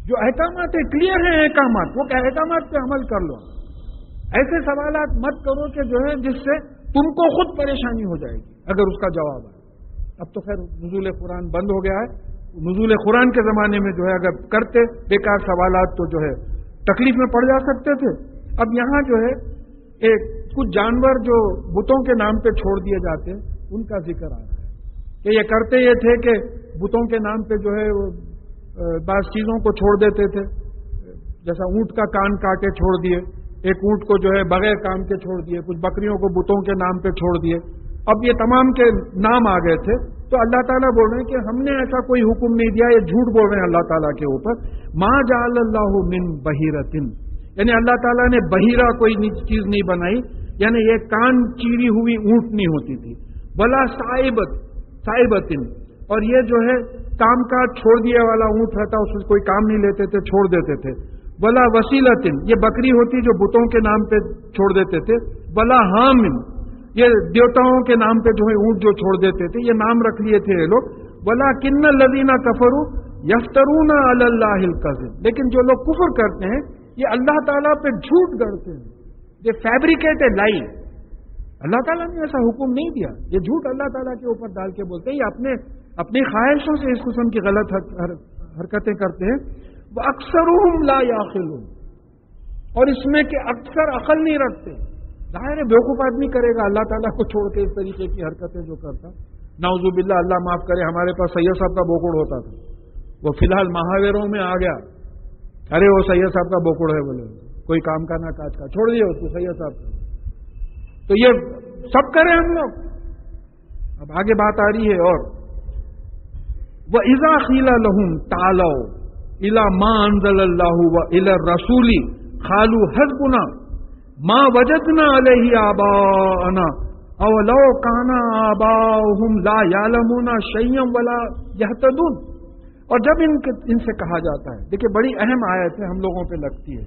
جو احکامات کلیئر ہیں احکامات، وہ احکامات پہ عمل کر لو۔ ایسے سوالات مت کرو کہ جو ہے جس سے تم کو خود پریشانی ہو جائے گی اگر اس کا جواب آئے۔ اب تو خیر نزول قرآن بند ہو گیا ہے، نزول قرآن کے زمانے میں جو ہے اگر کرتے بیکار سوالات تو جو ہے تکلیف میں پڑ جا سکتے تھے۔ اب یہاں جو ہے ایک کچھ جانور جو بتوں کے نام پہ چھوڑ دیے جاتے ہیں ان کا ذکر آ رہا ہے کہ یہ کرتے یہ تھے کہ بتوں کے نام پہ جو ہے وہ بعض چیزوں کو چھوڑ دیتے تھے، جیسا اونٹ کا کان کاٹے چھوڑ دیے، ایک اونٹ کو جو ہے بغیر کام کے چھوڑ دیے، کچھ بکریوں کو بتوں کے نام پہ چھوڑ دیے۔ اب یہ تمام کے نام آ گئے تھے، تو اللہ تعالیٰ بول رہے ہیں کہ ہم نے ایسا کوئی حکم نہیں دیا، یہ جھوٹ بول رہے ہیں اللہ تعالیٰ کے اوپر. ما جعل اللہ من بحیرتن، یعنی اللہ تعالیٰ نے بحیرہ کوئی چیز نہیں بنائی، یعنی یہ کان چیری ہوئی اونٹ نہیں ہوتی تھی. بلا صائبتن، اور یہ جو ہے کام کاج چھوڑ دیا والا اونٹ رہتا، اس میں کوئی کام نہیں لیتے تھے، چھوڑ دیتے تھے. بلا وسیلتن، یہ بکری ہوتی جو بتوں کے نام پہ چھوڑ دیتے تھے. بلا حامن، یہ دیوتاؤں کے نام پہ جو ہے اونٹ جو چھوڑ دیتے تھے، یہ نام رکھ لیے تھے یہ لوگ. وَلَٰكِنَّ الَّذِينَ كَفَرُوا يَفْتَرُونَ عَلَى اللَّهِ الْكَذِبَ، لیکن جو لوگ کفر کرتے ہیں یہ اللہ تعالیٰ پہ جھوٹ گڑھتے ہیں. یہ فیبریکیٹ اے لائی. اللہ تعالیٰ نے ایسا حکم نہیں دیا، یہ جھوٹ اللہ تعالیٰ کے اوپر ڈال کے بولتے ہیں. یہ اپنی خواہشوں سے اس قسم کی غلط حرکتیں کرتے ہیں. وَأَكْثَرُهُمْ لَا يَعْقِلُونَ، اور اس میں کہ اکثر عقل نہیں رکھتے. ظاہر ہے بیوقوف آدمی کرے گا اللہ تعالیٰ کو چھوڑ کے اس طریقے کی حرکتیں جو کرتا. نعوذ باللہ، اللہ معاف کرے. ہمارے پاس سید صاحب کا بوکڑ ہوتا تھا، وہ فی الحال مہاویروں میں آ گیا. ارے وہ سید صاحب کا بوکڑ ہے، بولے کوئی کام کا نہ کاج کا، چھوڑ دیا اس کو سید صاحب کا. تو یہ سب کریں ہم لوگ. اب آگے بات آ رہی ہے. اور وَإِذَا قِيلَ لَهُمْ تَعَالَوْا إِلَىٰ مَا أَنزَلَ اللَّهُ وَإِلَى الرَّسُولِ قَالُوا حَسْبُنَا مَا وَجَدْنَا عَلَيْهِ آبَاءَنَا أَوَلَوْ كَانَ آبَاؤُهُمْ لَا يَعْلَمُونَ شَيْئًا وَلَا يَهْتَدُونَ. اور جب ان سے کہا جاتا ہے، دیکھیں بڑی اہم آیت ہے، ہم لوگوں پہ لگتی ہے.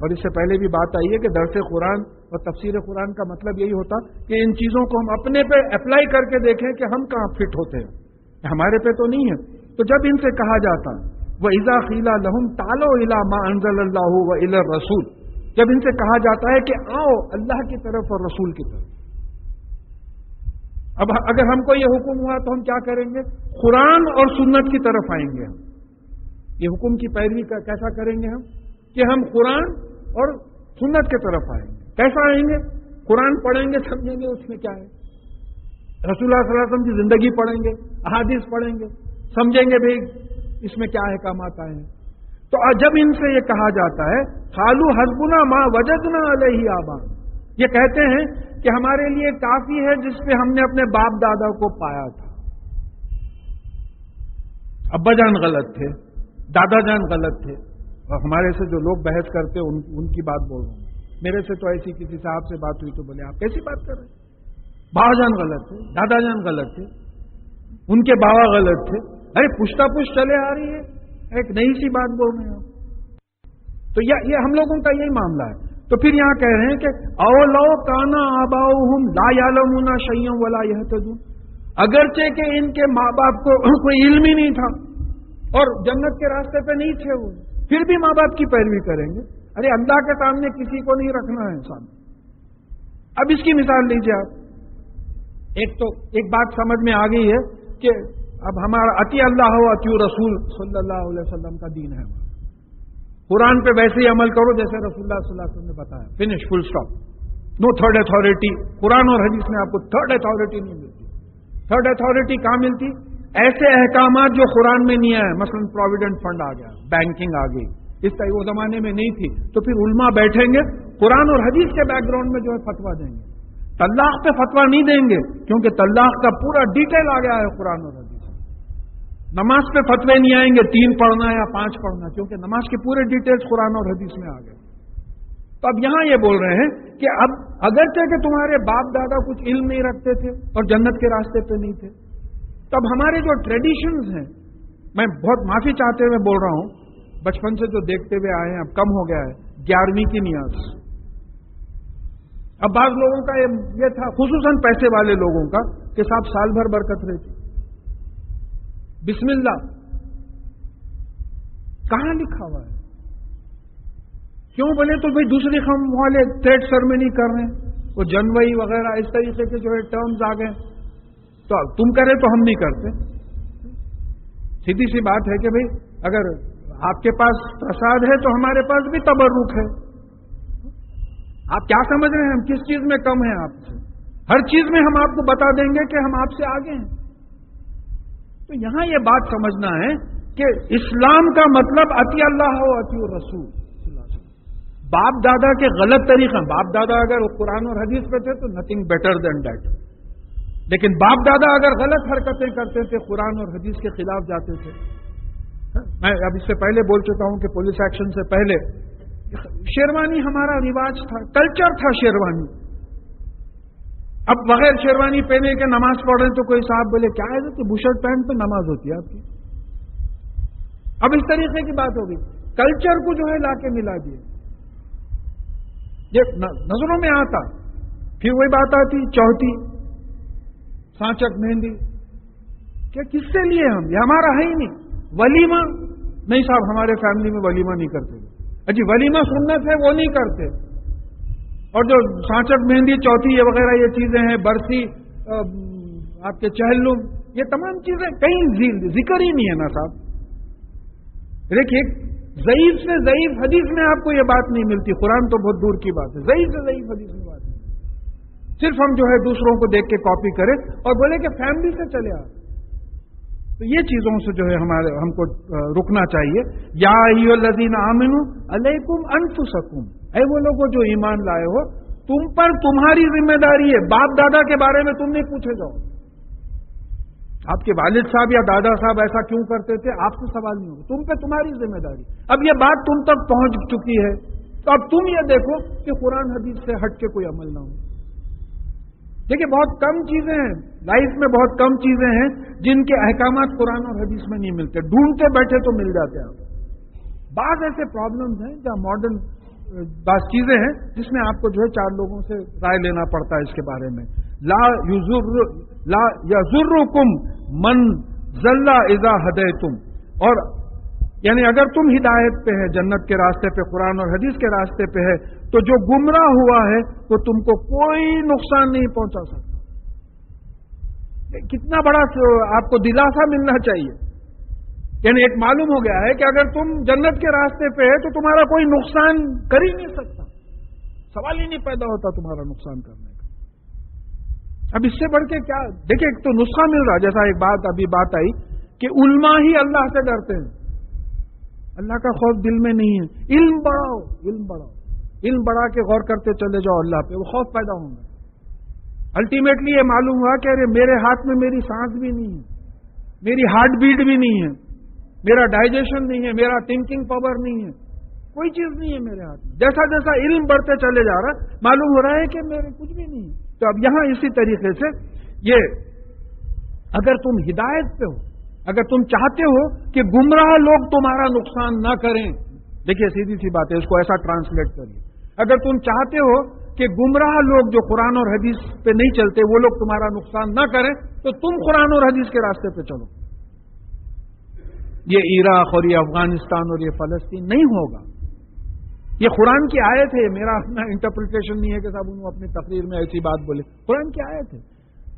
اور اس سے پہلے بھی بات آئی ہے کہ درس قرآن اور تفسیر قرآن کا مطلب یہی ہوتا کہ ان چیزوں کو ہم اپنے پہ اپلائی کر کے دیکھیں کہ ہم کہاں فٹ ہوتے ہیں، ہمارے پہ تو نہیں ہے. تو جب ان سے کہا جاتا وَإِذَا قِيلَ لَهُمْ تَعَالَوْا إِلَىٰ مَا أَنزَلَ اللَّهُ وَإِلَى الرَّسُولِ، جب ان سے کہا جاتا ہے کہ آؤ اللہ کی طرف اور رسول کی طرف. اب اگر ہم کو یہ حکم ہوا تو ہم کیا کریں گے؟ قرآن اور سنت کی طرف آئیں گے. ہم یہ حکم کی پیروی کیسا کریں گے؟ ہم کہ ہم قرآن اور سنت کی طرف آئیں گے. کیسا آئیں گے؟ قرآن پڑھیں گے، سمجھیں گے اس میں کیا ہے. رسول اللہ صلی اللہ علیہ وسلم کی زندگی پڑھیں گے، احادیث پڑھیں گے، سمجھیں گے بھائی اس میں کیا احکامات آئے ہیں. تو جب ان سے یہ کہا جاتا ہے قالوا حسبنا ما وجدنا علیہ آباءنا، یہ کہتے ہیں کہ ہمارے لیے کافی ہے جس پہ ہم نے اپنے باپ دادا کو پایا تھا. ابا جان غلط تھے، دادا جان غلط تھے، اور ہمارے سے جو لوگ بحث کرتے ان کی بات بول رہا ہوں. میرے سے تو ایسی کسی صاحب سے بات ہوئی تو بولے آپ کیسی بات کر رہے ہیں؟ باوا جان غلط تھے، دادا جان غلط تھے، ان کے باوا غلط تھے. ارے پشتا پشت چلے آ رہی ہے، ایک نئی سی بات بول رہے ہیں. تو یہ ہم لوگوں کا یہی معاملہ ہے. تو پھر یہاں کہہ رہے ہیں کہ اولو کانا آباؤہم لا یعلمون شیئا ولا یہتدون، اگرچہ کہ ان کے ماں باپ کو کوئی علم ہی نہیں تھا اور جنت کے راستے پہ نہیں تھے وہ، پھر بھی ماں باپ کی پیروی کریں گے. ارے اللہ کے سامنے کسی کو نہیں رکھنا ہے انسان. اب اس کی مثال لیجیے آپ. ایک بات سمجھ میں آ گئی ہے کہ اب ہمارا اطیع اللہ و اطیع رسول صلی اللہ علیہ وسلم کا دین ہے. قرآن پہ ویسے ہی عمل کرو جیسے رسول اللہ صلی اللہ علیہ وسلم نے بتایا. Finish, full stop. No third authority. Quran اور حدیث میں آپ کو تھرڈ اتھارٹی نہیں ملتی. تھرڈ اتھارٹی کہاں ملتی؟ ایسے احکامات جو قرآن میں نہیں آئے، مثلا پروویڈنٹ فنڈ آ گیا، بینکنگ آ گئی، اس طرح وہ زمانے میں نہیں تھی. تو پھر علماء بیٹھیں گے قرآن اور حدیث کے بیک گراؤنڈ میں جو ہے فتوا دیں گے. طلاق پہ فتوا نہیں دیں گے کیونکہ طلاق کا پورا ڈیٹیل آ گیا ہے قرآن اور حدیث. نماز پہ فتوے نہیں آئیں گے 3 پڑھنا یا 5 پڑھنا، کیونکہ نماز کے پورے ڈیٹیلز قرآن اور حدیث میں آ گئے. تو اب یہاں یہ بول رہے ہیں کہ اب اگرچہ کہ تمہارے باپ دادا کچھ علم نہیں رکھتے تھے اور جنت کے راستے پہ نہیں تھے، تب ہمارے جو ٹریڈیشنز ہیں، میں بہت معافی چاہتے ہوئے بول رہا ہوں، بچپن سے جو دیکھتے ہوئے آئے ہیں اب کم ہو گیا ہے. 11ویں کی نیاز. اب بعض لوگوں کا یہ تھا، خصوصاً پیسے والے لوگوں کا، کہ صاحب سال بھر برکت رہتی. بسم اللہ کہاں لکھا ہوا ہے؟ کیوں بولے تو بھائی دوسری قوم والے تھریڈ سرمنی کر رہے ہیں، وہ جنوئی وغیرہ اس طریقے کے جو ہے ٹرمز آ گئے، تو تم کرے تو ہم نہیں کرتے. سیدھی سی بات ہے کہ بھائی اگر آپ کے پاس پرساد ہے تو ہمارے پاس بھی تبرک ہے. آپ کیا سمجھ رہے ہیں ہم کس چیز میں کم ہیں آپ سے؟ ہر چیز میں ہم آپ کو بتا دیں گے کہ ہم آپ سے آگے ہیں. تو یہاں یہ بات سمجھنا ہے کہ اسلام کا مطلب اطیع اللہ و اطیع رسول. باپ دادا کے غلط طریقہ، باپ دادا اگر قرآن اور حدیث پہ تھے تو نتھنگ بیٹر دین دیٹ. لیکن باپ دادا اگر غلط حرکتیں کرتے تھے، قرآن اور حدیث کے خلاف جاتے تھے. میں اب اس سے پہلے بول چکا ہوں کہ پولیس ایکشن سے پہلے شیروانی ہمارا رواج تھا، کلچر تھا شیروانی. اب بغیر شیروانی پہنے کے نماز پڑھ رہے ہیں تو کوئی صاحب بولے کیا ہے کہ بشرٹ پینٹ پہ نماز ہوتی ہے آپ کی. اب اس طریقے کی بات ہوگی. کلچر کو جو ہے لا کے ملا دیے، یہ نظروں میں آتا. پھر وہی بات آتی چوتھی، سانچک، مہندی، کہ کس سے لیے ہم، یہ ہمارا ہے ہی نہیں. ولیمہ نہیں صاحب، ہمارے فیملی میں ولیمہ نہیں کرتے. اجی ولیمہ سنت ہے وہ نہیں کرتے. اور جو سانچک، مہندی، چوتھی یہ وغیرہ یہ چیزیں ہیں، برسی، آپ کے چہلم، یہ تمام چیزیں کہیں ذکر ہی نہیں ہے نا صاحب. دیکھیے ضعیف سے ضعیف حدیث میں آپ کو یہ بات نہیں ملتی. قرآن تو بہت دور کی بات ہے، ضعیف سے ضعیف حدیث میں بات ہے. صرف ہم جو ہے دوسروں کو دیکھ کے کاپی کریں اور بولے کہ فیملی سے چلے آ. تو یہ چیزوں سے جو ہے ہم کو رکنا چاہیے. یا ایھا الذین آمنوا علیکم انفسکم، اے وہ لوگ جو ایمان لائے ہو، تم پر تمہاری ذمہ داری ہے. باپ دادا کے بارے میں تم نہیں پوچھے جاؤ. آپ کے والد صاحب یا دادا صاحب ایسا کیوں کرتے تھے، آپ سے سوال نہیں ہوگا. تم پہ تمہاری ذمہ داری. اب یہ بات تم تک پہنچ چکی ہے تو اب تم یہ دیکھو کہ قرآن حدیث سے ہٹ کے کوئی عمل نہ ہو. دیکھیے بہت کم چیزیں ہیں لائف میں، بہت کم چیزیں ہیں جن کے احکامات قرآن اور حدیث میں نہیں ملتے. ڈھونڈتے بیٹھے تو مل جاتے ہیں. بعض ایسے پرابلمز ہیں جہاں ماڈرن بعض چیزیں ہیں جس میں آپ کو جو ہے 4 لوگوں سے رائے لینا پڑتا ہے اس کے بارے میں. لا یضرکم من ضل اذا ہدیتم، اور یعنی اگر تم ہدایت پہ ہے، جنت کے راستے پہ، قرآن اور حدیث کے راستے پہ ہے، تو جو گمراہ ہوا ہے تو تم کو کوئی نقصان نہیں پہنچا سکتا. کتنا بڑا آپ کو دلاسا ملنا چاہیے. یعنی ایک معلوم ہو گیا ہے کہ اگر تم جنت کے راستے پہ ہے تو تمہارا کوئی نقصان کر ہی نہیں سکتا. سوال ہی نہیں پیدا ہوتا تمہارا نقصان کرنے کا. اب اس سے بڑھ کے کیا؟ دیکھیں ایک تو نسخہ مل رہا، جیسا ایک بات آئی کہ علماء ہی اللہ سے ڈرتے ہیں. اللہ کا خوف دل میں نہیں ہے. علم بڑھاؤ، علم بڑھاؤ، علم بڑھا کے غور کرتے چلے جاؤ اللہ پہ، وہ خوف پیدا ہوں گا. الٹیمیٹلی یہ معلوم ہوا کہ ارے میرے ہاتھ میں میری سانس بھی نہیں ہے، میری ہارٹ بیٹ بھی نہیں ہے، میرا ڈائجیشن نہیں ہے، میرا تھنکنگ پاور نہیں ہے، کوئی چیز نہیں ہے میرے ہاتھ میں. جیسا جیسا علم بڑھتے چلے جا رہا معلوم ہو رہا ہے کہ میرے کچھ بھی نہیں ہے. تو اب یہاں اسی طریقے سے یہ اگر تم ہدایت پہ ہو، اگر تم چاہتے ہو کہ گمراہ لوگ تمہارا نقصان نہ کریں، دیکھیے سیدھی سی بات ہے، اس کو ایسا ٹرانسلیٹ کریے. اگر تم چاہتے ہو کہ گمراہ لوگ جو قرآن اور حدیث پہ نہیں چلتے وہ لوگ تمہارا نقصان نہ کریں، تو تم قرآن اور حدیث کے راستے پہ چلو. یہ عراق اور یہ افغانستان اور یہ فلسطین نہیں ہوگا. یہ قرآن کی آیت ہے، میرا اپنا انٹرپریٹیشن نہیں ہے کہ صاحب انہوں اپنی تقریر میں ایسی بات بولے. قرآن کی آیت ہے.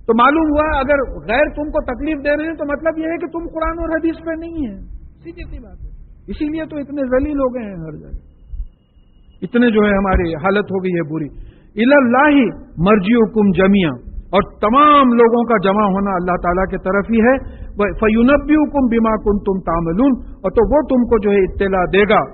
تو معلوم ہوا اگر غیر تم کو تکلیف دے رہے ہیں تو مطلب یہ ہے کہ تم قرآن اور حدیث پہ نہیں ہیں. سیدھی سی بات ہے. اسی لیے تو اتنے ذلیل ہو گئے ہیں ہر جگہ، اتنے جو ہے ہماری حالت ہو گئی ہے بری. الی اللہ مرجعکم جمیعا، اور تمام لوگوں کا جمع ہونا اللہ تعالیٰ کی طرف ہی ہے. فینبئکم بما کنتم تعملون، اور تو وہ تم کو جو ہے اطلاع دے گا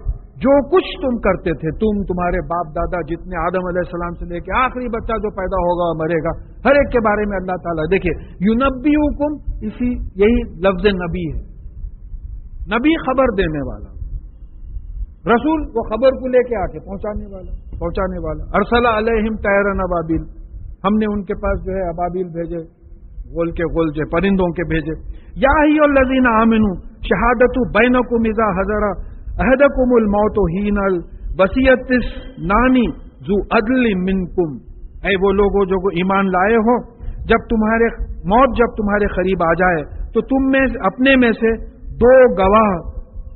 جو کچھ تم کرتے تھے. تمہارے باپ دادا جتنے، آدم علیہ السلام سے لے کے آخری بچہ جو پیدا ہوگا مرے گا، ہر ایک کے بارے میں اللہ تعالیٰ. دیکھیے ینبئکم، یہی لفظ نبی ہے. نبی خبر دینے والا، رسول وہ خبر کو لے کے آ کے پہنچانے والا. ارسل علیہم طیرا ابابیل، ہم نے ان کے پاس جو ہے ابابیل بھیجے، غول کے جو پرندوں کے بھیجے. یا ایھا الذین آمنوا شہادۃ بینکم اذا حضر احدکم الموت حین الوصیۃ اثنان ذو عدل منکم، اے وہ لوگوں جو ایمان لائے ہو، جب تمہارے قریب آ جائے تو تم میں اپنے میں سے 2 گواہ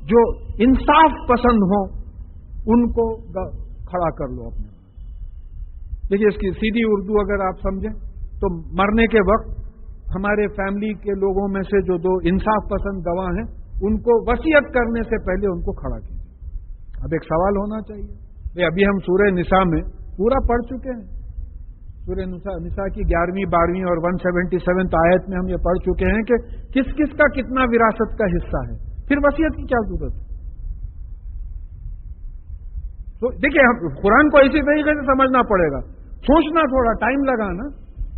جو انصاف پسند ہوں ان کو کھڑا کر لو اپنے. دیکھیے اس کی سیدھی اردو اگر آپ سمجھیں تو مرنے کے وقت ہمارے فیملی کے لوگوں میں سے جو 2 انصاف پسند گواہ ہیں ان کو وصیت کرنے سے پہلے ان کو کھڑا کیجیے. اب ایک سوال ہونا چاہیے، ابھی ہم سورہ نساء میں پورا پڑھ چکے ہیں. سورہ نساء کی 11ویں 12ویں اور 177 آیت میں ہم یہ پڑھ چکے ہیں کہ کس کس کا کتنا وراثت کا حصہ ہے. پھر وصیت کی کیا ضرورت ہے؟ تو دیکھیے قرآن کو اسی طریقے سے سمجھنا پڑے گا، سوچنا، تھوڑا ٹائم لگانا.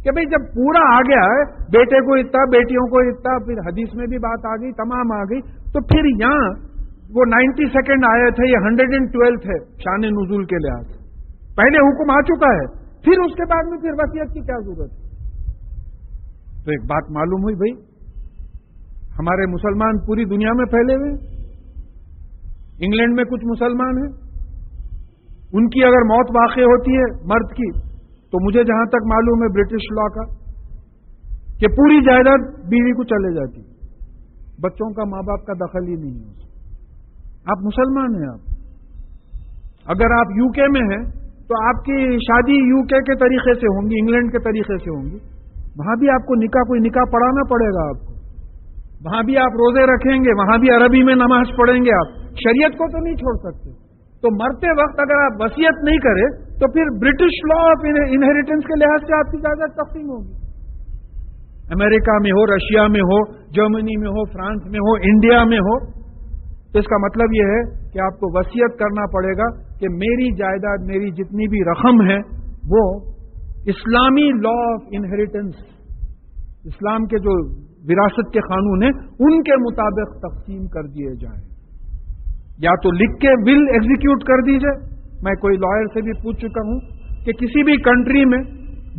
کہ بھئی جب پورا آ گیا ہے، بیٹے کو اتنا، بیٹیوں کو اتنا، پھر حدیث میں بھی بات آ گئی، تمام آ گئی، تو پھر یہاں وہ 92 آیت ہے، یہ 112 ہے شان نزول کے لحاظ سے، پہلے حکم آ چکا ہے، پھر اس کے بعد میں پھر وصیت کی کیا ضرورت ہے؟ تو ایک بات معلوم ہوئی بھائی، ہمارے مسلمان پوری دنیا میں پھیلے ہوئے، انگلینڈ میں کچھ مسلمان ہیں، ان کی اگر موت واقع ہوتی ہے مرد کی، تو مجھے جہاں تک معلوم ہے برٹش لا کا کہ پوری جائیداد بیوی کو چلے جاتی، بچوں کا ماں باپ کا دخل ہی نہیں ہے۔ آپ مسلمان ہیں، اگر آپ یو کے میں ہیں تو آپ کی شادی یو کے طریقے سے ہوں گی، انگلینڈ کے طریقے سے ہوں گی، وہاں بھی آپ کو کوئی نکاح پڑھانا پڑے گا، آپ کو وہاں بھی آپ روزے رکھیں گے، وہاں بھی عربی میں نماز پڑھیں گے، آپ شریعت کو تو نہیں چھوڑ سکتے۔ تو مرتے وقت اگر آپ وصیت نہیں کریں تو پھر برٹش لا آف انہیریٹنس کے لحاظ سے آپ کی جائیداد تقسیم ہوگی، امریکہ میں ہو، رشیا میں ہو، جرمنی میں ہو، فرانس میں ہو، انڈیا میں ہو۔ تو اس کا مطلب یہ ہے کہ آپ کو وصیت کرنا پڑے گا کہ میری جائیداد، میری جتنی بھی رقم ہے وہ اسلامی لا آف انہیریٹنس، اسلام کے جو وراثت کے قانون ہیں ان کے مطابق تقسیم کر دیے جائیں، یا تو لکھ کے ول ایگزیکیوٹ کر دیجئے۔ میں کوئی لائر سے بھی پوچھ چکا ہوں کہ کسی بھی کنٹری میں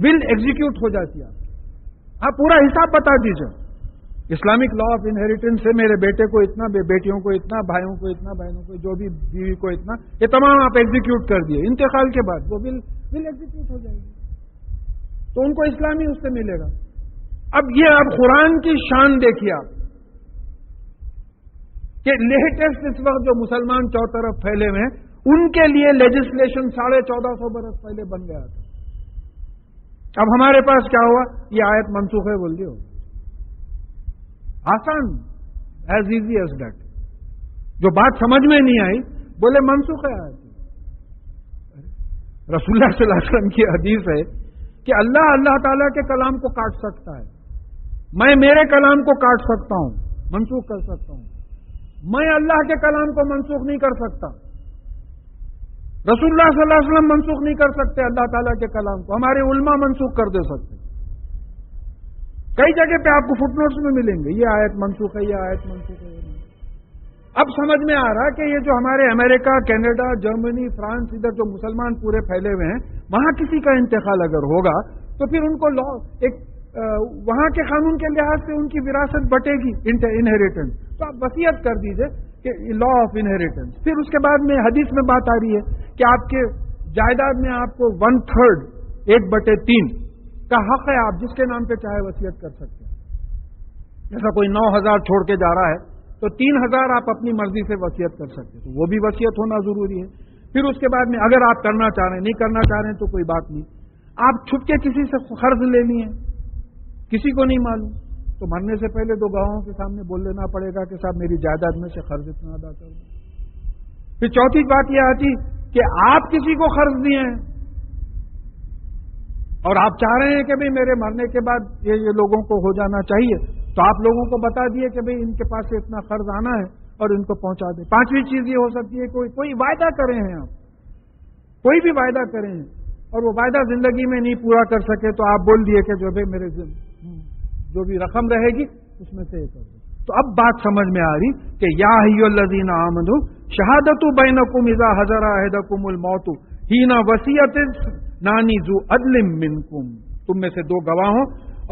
ول ایگزیکیوٹ ہو جاتی ہے، آپ پورا حساب بتا دیجئے، اسلامک لا آف انہیریٹنس سے میرے بیٹے کو اتنا، بیٹیوں کو اتنا، بھائیوں کو اتنا، بہنوں کو، جو بھی بیوی کو اتنا، یہ تمام آپ ایگزیکیوٹ کر دیے، انتقال کے بعد وہ ول ایگزیکیوٹ ہو جائے گی، تو ان کو اسلامی اس سے ملے گا۔ اب یہ قرآن کی شان دیکھیے آپ کہ لیٹسٹ اس وقت جو مسلمان چوطرف پھیلے ہوئے ہیں ان کے لیے لیجسلیشن 1450 برس پہلے بن گیا تھا۔ اب ہمارے پاس کیا ہوا؟ یہ آیت منسوخ ہے بول دیو، آسان، ایز ایزی ایز دیٹ۔ جو بات سمجھ میں نہیں آئی بولے منسوخ ہے آیت۔ رسول اللہ صلی اللہ علیہ وسلم کی حدیث ہے کہ اللہ تعالیٰ کے کلام کو کاٹ سکتا ہے، میں میرے کلام کو کاٹ سکتا ہوں، منسوخ کر سکتا ہوں، میں اللہ کے کلام کو منسوخ نہیں کر سکتا۔ رسول اللہ صلی اللہ علیہ وسلم منسوخ نہیں کر سکتے اللہ تعالیٰ کے کلام کو، ہمارے علماء منسوخ کر دے سکتے۔ کئی جگہ پہ آپ کو فٹ نوٹس میں ملیں گے، یہ آیت منسوخ ہے، یہ آیت منسوخ ہے۔ اب سمجھ میں آ رہا کہ یہ جو ہمارے امریکہ، کینیڈا، جرمنی، فرانس، ادھر جو مسلمان پورے پھیلے ہوئے ہیں، وہاں کسی کا انتقال اگر ہوگا تو پھر ان کو لا ایک وہاں کے قانون کے لحاظ سے ان کی وراثت بٹے گی، انہیریٹنس، تو آپ وصیت کر دیجئے کہ لا آف انہیریٹنس۔ پھر اس کے بعد میں حدیث میں بات آ رہی ہے کہ آپ کے جائیداد میں آپ کو 1/3 1/3 کا حق ہے، آپ جس کے نام پہ چاہے وصیت کر سکتے ہیں۔ جیسا کوئی 9,000 چھوڑ کے جا رہا ہے تو 3,000 آپ اپنی مرضی سے وصیت کر سکتے ہیں، تو وہ بھی وصیت ہونا ضروری ہے۔ پھر اس کے بعد میں اگر آپ کرنا چاہ رہے ہیں، نہیں کرنا چاہ رہے ہیں تو کوئی بات نہیں، آپ چھپ کے کسی سے قرض لینی ہے، کسی کو نہیں معلوم، تو مرنے سے پہلے 2 گواہوں کے سامنے بول لینا پڑے گا کہ صاحب میری جائیداد میں سے قرض اتنا ادا کر دیں۔ پھر چوتھی بات یہ آتی کہ آپ کسی کو قرض دیے ہیں اور آپ چاہ رہے ہیں کہ بھئی میرے مرنے کے بعد یہ لوگوں کو ہو جانا چاہیے، تو آپ لوگوں کو بتا دیے کہ بھئی ان کے پاس سے اتنا قرض آنا ہے اور ان کو پہنچا دیں۔ 5ویں چیز یہ ہو سکتی ہے کوئی وعدہ کرے ہیں، آپ کوئی بھی وعدہ کریں ہیں اور وہ وعدہ زندگی میں نہیں پورا کر سکے تو آپ بول دیے کہ جو بھئی میرے جو بھی رقم رہے گی اس میں سے یہ کر دیں۔ تو اب بات سمجھ میں آ رہی کہ یا ایھا الذین آمنوا شہادۃ بینکم اذا حضر احدکم الموت حین وصیۃ نانی ذو عدل منکم، تم میں سے 2 گواہ ہوں،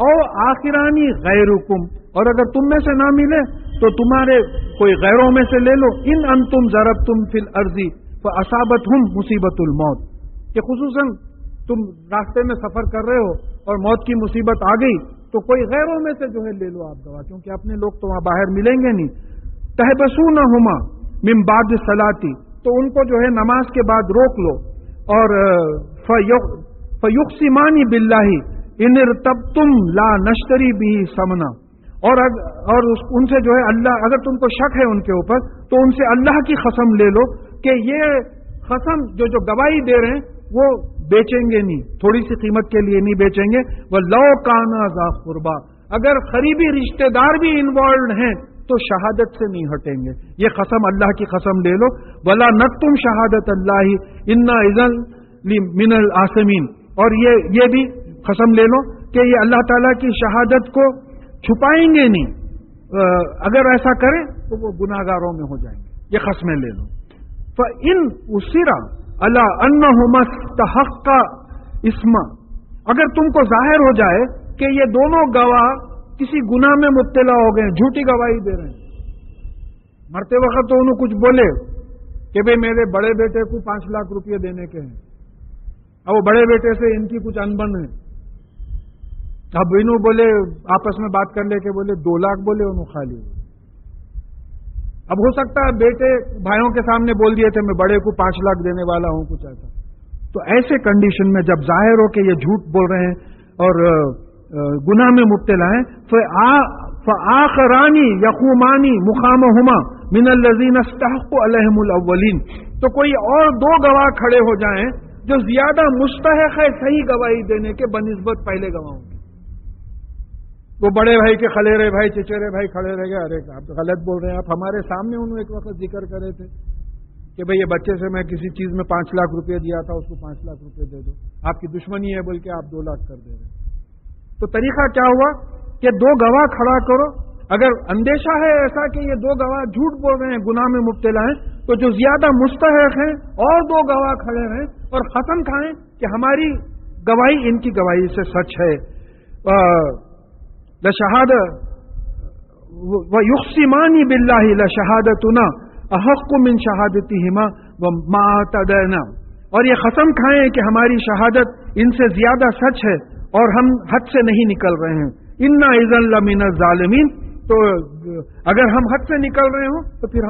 اور آخرانی غیرکم، اور اگر تم میں سے نہ ملے تو تمہارے کوئی غیروں میں سے لے لو، ان انتم ضربتم فی الارض فاصابتہم مصیبۃ الموت، کہ خصوصاً تم راستے میں سفر کر رہے ہو اور موت کی مصیبت آ گئی تو کوئی غیروں میں سے جو ہے لے لو آپ گواہ، کیونکہ اپنے لوگ تو وہاں باہر ملیں گے نہیں۔ تحبسونہما من بعد الصلاۃ، تو ان کو جو ہے نماز کے بعد روک لو، اور فیقسمان باللہ ان ارتبتم لا نشتری به ثمنا، اور ان سے جو ہے اللہ، اگر تم کو شک ہے ان کے اوپر تو ان سے اللہ کی قسم لے لو کہ یہ قسم جو گواہی دے رہے ہیں وہ بیچیں گے نہیں، تھوڑی سی قیمت کے لیے نہیں بیچیں گے۔ وَلَوْ كَانَ ذَا قُرْبَىٰ، اگر قریبی رشتہ دار بھی انوالوڈ ہیں تو شہادت سے نہیں ہٹیں گے، یہ قسم اللہ کی قسم لے لو۔ وَلَا نَكْتُمْ شَهَادَةَ اللَّهِ إِنَّا إِذًا لَمِنَ الْآثِمِينَ، اور یہ بھی قسم لے لو کہ یہ اللہ تعالیٰ کی شہادت کو چھپائیں گے نہیں. اگر ایسا کریں تو وہ گناہگاروں میں ہو جائیں گے. یہ قسمیں لے لو. فَإِنْ أُصِرَ عَلَىٰ أَنَّهُمَا اسْتَحَقَّ اسْمًا، اگر تم کو ظاہر ہو جائے کہ یہ دونوں گواہ کسی گناہ میں مبتلا ہو گئے، جھوٹی گواہی دے رہے ہیں، مرتے وقت تو انہوں کچھ بولے کہ بھئی میرے بڑے بیٹے کو 5 لاکھ روپے دینے کے ہیں، اب وہ بڑے بیٹے سے ان کی کچھ انبن ہے، اب انہوں بولے آپس میں بات کر لے کے بولے 2 لاکھ بولے انہوں خالی. اب ہو سکتا ہے بیٹے بھائیوں کے سامنے بول دیے تھے میں بڑے کو 5 لاکھ دینے والا ہوں، کچھ ایسا. تو ایسے کنڈیشن میں جب ظاہر ہو کہ یہ جھوٹ بول رہے ہیں اور گناہ میں مبتلا ہیں، فآخرانی یقومانی مقامہما من الذین استحقوا علیہم الاولین، تو کوئی اور 2 گواہ کھڑے ہو جائیں جو زیادہ مستحق ہے صحیح گواہی دینے کے بنسبت پہلے گواہوں کے. وہ بڑے بھائی کے خلیرے بھائی چچیرے بھائی کھڑے رہ گئے، ارے آپ غلط بول رہے ہیں، آپ ہمارے سامنے انہوں ایک وقت ذکر کرے تھے کہ بھئی یہ بچے سے میں کسی چیز میں 5 لاکھ روپے دیا تھا، اس کو 5 لاکھ روپے دے دو، آپ کی دشمنی ہے بول کے آپ 2 لاکھ کر دے رہے ہیں. تو طریقہ کیا ہوا کہ 2 گواہ کھڑا کرو. اگر اندیشہ ہے ایسا کہ یہ 2 گواہ جھوٹ بول رہے ہیں، گناہ میں مبتلا ہیں، تو جو زیادہ مستحق ہیں اور 2 گواہ کھڑے ہیں اور قسم کھائیں کہ ہماری گواہی ان کی گواہی سے سچ ہے. وَيُقْسِمَانِ بِاللَّهِ لَشَهَادَتُنَا أَحَقُّ مِنْ شَهَادَتِهِمَا وَمَا اعْتَدَيْنَا، اور یہ قسم کھائیں کہ ہماری شہادت ان سے زیادہ سچ ہے اور ہم حد سے نہیں نکل رہے ہیں. إِنَّا إِذًا لَمِنَ الظَّالِمِينَ، تو اگر ہم حد سے نکل رہے ہوں تو پھر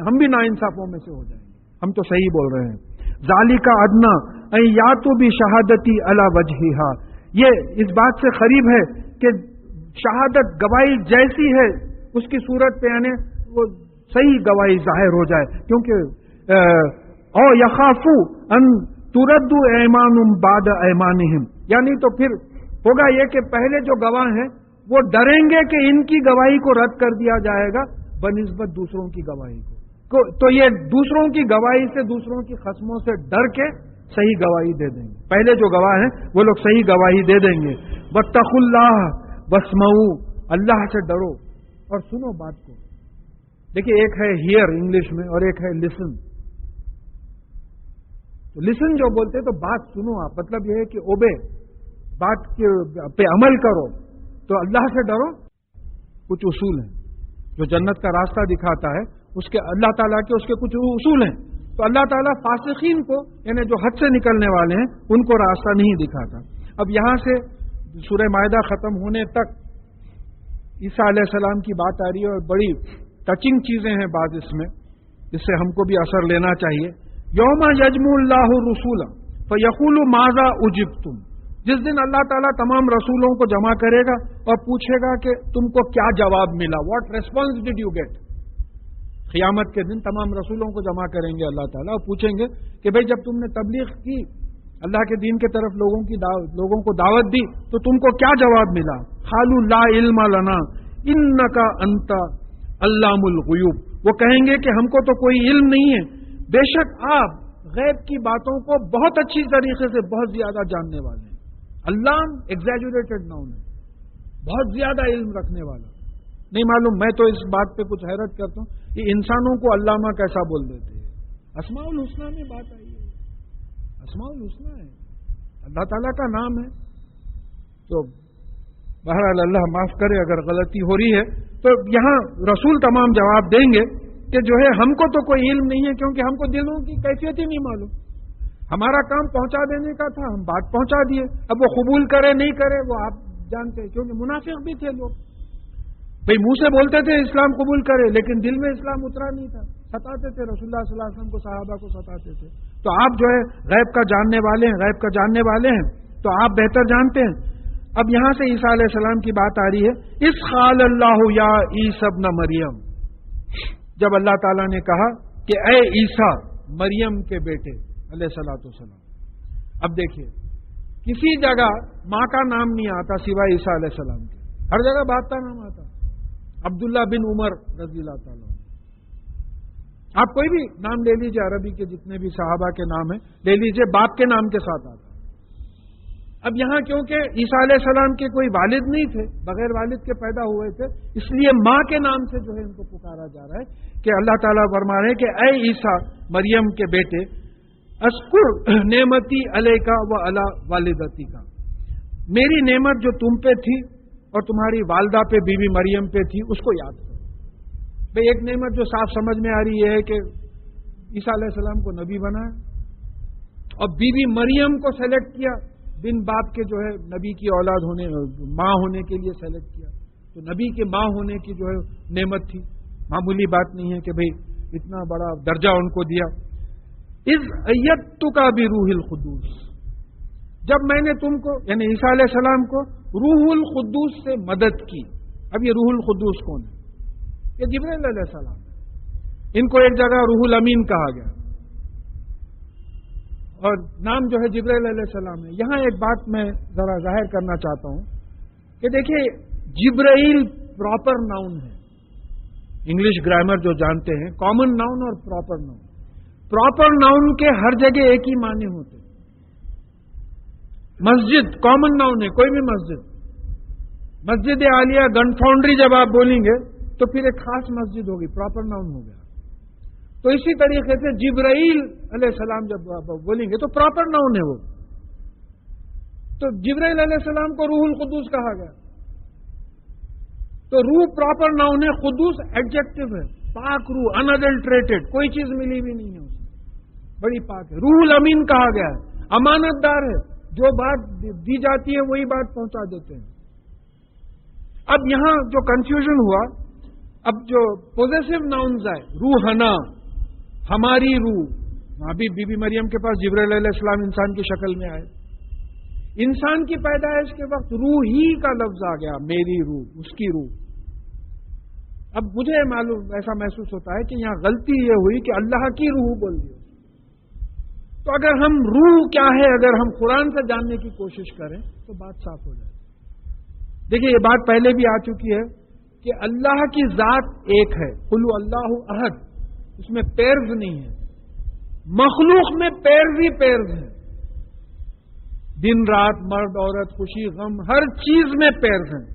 ہم بھی ناانصافوں میں سے ہو جائیں گے، ہم تو صحیح بول رہے ہیں. ذَلِكَ أَدْنَىٰ أَن يَأْتُوا بِشَهَادَتِي عَلَىٰ وَجْهِهَا، یہ اس بات سے قریب ہے کہ شہادت گواہی جیسی ہے اس کی صورت پہ یعنی وہ صحیح گواہی ظاہر ہو جائے. کیونکہ او یخافو ان ترد ایمان بعد ایمانہم، یعنی تو پھر ہوگا یہ کہ پہلے جو گواہ ہیں وہ ڈریں گے کہ ان کی گواہی کو رد کر دیا جائے گا بنسبت دوسروں کی گواہی کو. تو یہ دوسروں کی گواہی سے، دوسروں کی قسموں سے ڈر کے صحیح گواہی دے دیں گے. پہلے جو گواہ ہیں وہ لوگ صحیح گواہی دے دیں گے. واتقوا اللہ واسمعوا، اللہ سے ڈرو اور سنو بات کو. دیکھیے ایک ہے ہیئر انگلش میں اور ایک ہے لسن. تو لسن جو بولتے تو بات سنو آپ، مطلب یہ ہے کہ اوبے، بات پہ عمل کرو. تو اللہ سے ڈرو. کچھ اصول ہیں جو جنت کا راستہ دکھاتا ہے، اس کے اللہ تعالیٰ کے اس کے کچھ اصول ہیں. تو اللہ تعالیٰ فاسقین کو یعنی جو حد سے نکلنے والے ہیں ان کو راستہ نہیں دکھاتا. اب یہاں سے سورہ مائدہ ختم ہونے تک عیسیٰ علیہ السلام کی بات آ رہی ہے اور بڑی ٹچنگ چیزیں ہیں بعض اس میں، اس سے ہم کو بھی اثر لینا چاہیے. یوم یجمع اللہ الرسول فیقول ماذا اجبتم، جس دن اللہ تعالیٰ تمام رسولوں کو جمع کرے گا اور پوچھے گا کہ تم کو کیا جواب ملا، what response did you get. قیامت کے دن تمام رسولوں کو جمع کریں گے اللہ تعالیٰ اور پوچھیں گے کہ بھئی جب تم نے تبلیغ کی، اللہ کے دین کے طرف لوگوں کو دعوت دی، تو تم کو کیا جواب ملا. قالوا لا علم لنا انک انت علام الغیوب، وہ کہیں گے کہ ہم کو تو کوئی علم نہیں ہے، بے شک آپ غیب کی باتوں کو بہت اچھی طریقے سے بہت زیادہ جاننے والے ہیں. علام ایگزیجریٹڈ ناؤن ہے، بہت زیادہ علم رکھنے والا. نہیں معلوم، میں تو اس بات پہ کچھ حیرت کرتا ہوں کہ انسانوں کو علامہ کیسا بول دیتے ہیں. اسماء الحسنہ میں بات آئی ہے، اسماء الحسنہ ہے، اللہ تعالیٰ کا نام ہے. تو بہرحال اللہ معاف کرے اگر غلطی ہو رہی ہے. تو یہاں رسول تمام جواب دیں گے کہ جو ہے ہم کو تو کوئی علم نہیں ہے، کیونکہ ہم کو دلوں کی کیفیت ہی نہیں معلوم. ہمارا کام پہنچا دینے کا تھا، ہم بات پہنچا دیے. اب وہ قبول کرے نہیں کرے وہ آپ جانتے ہیں، کیونکہ منافق بھی تھے لوگ. بھئی منہ سے بولتے تھے اسلام قبول کرے، لیکن دل میں اسلام اترا نہیں تھا. ستاتے تھے رسول اللہ صلی اللہ علیہ وسلم کو، صحابہ کو ستاتے تھے. تو آپ جو ہے غیب کا جاننے والے ہیں، غیب کا جاننے والے ہیں، تو آپ بہتر جانتے ہیں. اب یہاں سے عیسیٰ علیہ السلام کی بات آ رہی ہے. اس قال اللہ یا عیسی ابن مریم، جب اللہ تعالیٰ نے کہا کہ اے عیسیٰ مریم کے بیٹے علیہ الصلوۃ والسلام. اب دیکھیے کسی جگہ ماں کا نام نہیں آتا سوائے عیسیٰ علیہ السلام کے، ہر جگہ باپ کا نام آتا. عبداللہ بن عمر رضی اللہ تعالیٰ، آپ کوئی بھی نام لے لیجیے، عربی کے جتنے بھی صحابہ کے نام ہیں لے لیجیے، باپ کے نام کے ساتھ آتا. اب یہاں کیونکہ عیسیٰ علیہ السلام کے کوئی والد نہیں تھے، بغیر والد کے پیدا ہوئے تھے، اس لیے ماں کے نام سے جو ہے ان کو پکارا جا رہا ہے کہ اللہ تعالیٰ فرما رہے ہیں کہ اے عیسیٰ مریم کے بیٹے، اذکر نعمتی علیکا و علی والدتی کا، میری نعمت جو تم پہ تھی اور تمہاری والدہ پہ بی بی مریم پہ تھی اس کو یاد کرو۔ بھئی ایک نعمت جو صاف سمجھ میں آ رہی ہے کہ عیسیٰ علیہ السلام کو نبی بنایا اور بی بی مریم کو سلیکٹ کیا، بن باپ کے جو ہے نبی کی اولاد ہونے، ماں ہونے کے لیے سلیکٹ کیا، تو نبی کے ماں ہونے کی جو ہے نعمت تھی، معمولی بات نہیں ہے کہ بھئی اتنا بڑا درجہ ان کو دیا۔ اذ ایدتک بروح القدس، جب میں نے تم کو یعنی عیسیٰ علیہ السلام کو روح القدس سے مدد کی۔ اب یہ روح القدس کون ہے؟ یہ جبرائیل علیہ السلام ہے، ان کو ایک جگہ روح الامین کہا گیا اور نام جو ہے جبرائیل علیہ السلام ہے۔ یہاں ایک بات میں ذرا ظاہر کرنا چاہتا ہوں کہ دیکھیے جبرائیل پراپر ناؤن ہے، انگلش گرامر جو جانتے ہیں، کامن ناؤن اور پراپر ناؤن۔ پراپر ناؤن کے ہر جگہ ایک ہی معنی ہوتے ہیں۔ مسجد کامن ناؤن ہے، کوئی بھی مسجد عالیہ گن فاؤنڈری جب آپ بولیں گے تو پھر ایک خاص مسجد ہوگی، پراپر ناؤن ہو گیا۔ تو اسی طریقے سے جبرائیل علیہ السلام جب بولیں گے تو پراپر ناؤن ہے وہ۔ تو جبرائیل علیہ السلام کو روح القدس کہا گیا، تو روح پراپر ناؤن ہے، قدوس ایڈجیکٹو ہے، پاک روح، انڈلٹریٹڈ، کوئی چیز ملی بھی نہیں ہے اسے، بڑی پاک ہے۔ روح الامین کہا گیا ہے، امانت دار ہے، جو بات دی جاتی ہے وہی بات پہنچا دیتے ہیں۔ اب یہاں جو کنفیوژن ہوا، اب جو پوزیسو ناؤنز آئے، روحنا، ہماری روح، وہاں بھی بی بی مریم کے پاس جبرائیل علیہ السلام انسان کی شکل میں آئے، انسان کی پیدائش کے وقت روح ہی کا لفظ آ گیا، میری روح، اس کی روح۔ اب مجھے معلوم ایسا محسوس ہوتا ہے کہ یہاں غلطی یہ ہوئی کہ اللہ کی روح بول دی۔ تو اگر ہم روح کیا ہے اگر ہم قرآن سے جاننے کی کوشش کریں تو بات صاف ہو جائے۔ دیکھیے یہ بات پہلے بھی آ چکی ہے کہ اللہ کی ذات ایک ہے، قل اللہ احد، اس میں پیرز نہیں ہے، مخلوق میں پیرز ہی پیرز ہیں، دن رات، مرد عورت، خوشی غم، ہر چیز میں پیرز ہیں۔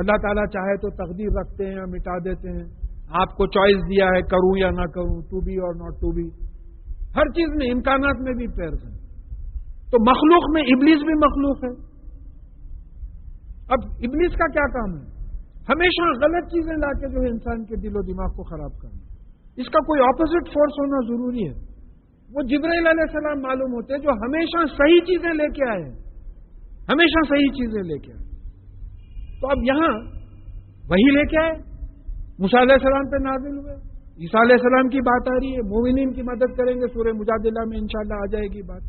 اللہ تعالیٰ چاہے تو تقدیر رکھتے ہیں یا مٹا دیتے ہیں، آپ کو چوائس دیا ہے کروں یا نہ کروں، ٹو بی اور ناٹ ٹو بی، ہر چیز میں، امکانات میں بھی پیرز ہیں۔ تو مخلوق میں ابلیس بھی مخلوق ہے۔ اب ابلیس کا کیا کام ہے؟ ہمیشہ غلط چیزیں لا کے جو ہے انسان کے دل و دماغ کو خراب کرنا، اس کا کوئی اپوزٹ فورس ہونا ضروری ہے۔ وہ جبرائیل علیہ السلام معلوم ہوتے ہیں جو ہمیشہ صحیح چیزیں لے کے آئے ہیں، ہمیشہ صحیح چیزیں لے کے آئے۔ تو اب یہاں وہی لے کے آئے، موسیٰ علیہ السلام پہ نازل ہوئے، عیسیٰ علیہ السلام کی بات آ رہی ہے، مومنین کی مدد کریں گے، سورہ مجادلہ میں انشاءاللہ آ جائے گی بات۔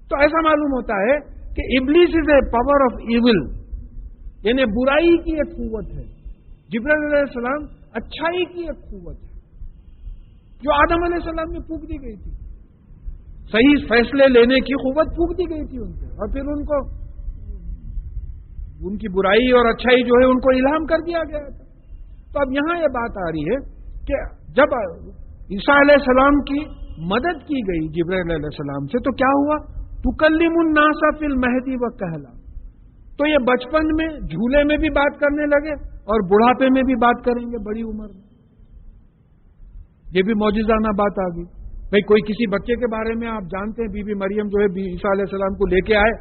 تو ایسا معلوم ہوتا ہے کہ ابلیس از اے پاور آف ایول، یعنی برائی کی ایک قوت ہے، جبرائیل علیہ السلام اچھائی کی ایک قوت ہے جو آدم علیہ السلام میں پھونک دی گئی تھی، صحیح فیصلے لینے کی قوت پھونک دی گئی تھی ان کو، اور پھر ان کو ان کی برائی اور اچھائی جو ہے ان کو الہام کر دیا گیا تھا۔ تو اب یہاں یہ بات آ رہی ہے کہ جب عیسیٰ علیہ السلام کی مدد کی گئی جبرائیل علیہ السلام سے تو کیا ہوا؟ تکلم الناس فی المہدی وکہلا، تو یہ بچپن میں جھولے میں بھی بات کرنے لگے اور بڑھاپے میں بھی بات کریں گے، بڑی عمر میں۔ یہ بھی معجزانہ بات آ گئی۔ بھئی کوئی کسی بچے کے بارے میں آپ جانتے ہیں، بی بی مریم جو ہے عیسیٰ علیہ السلام کو لے کے آئے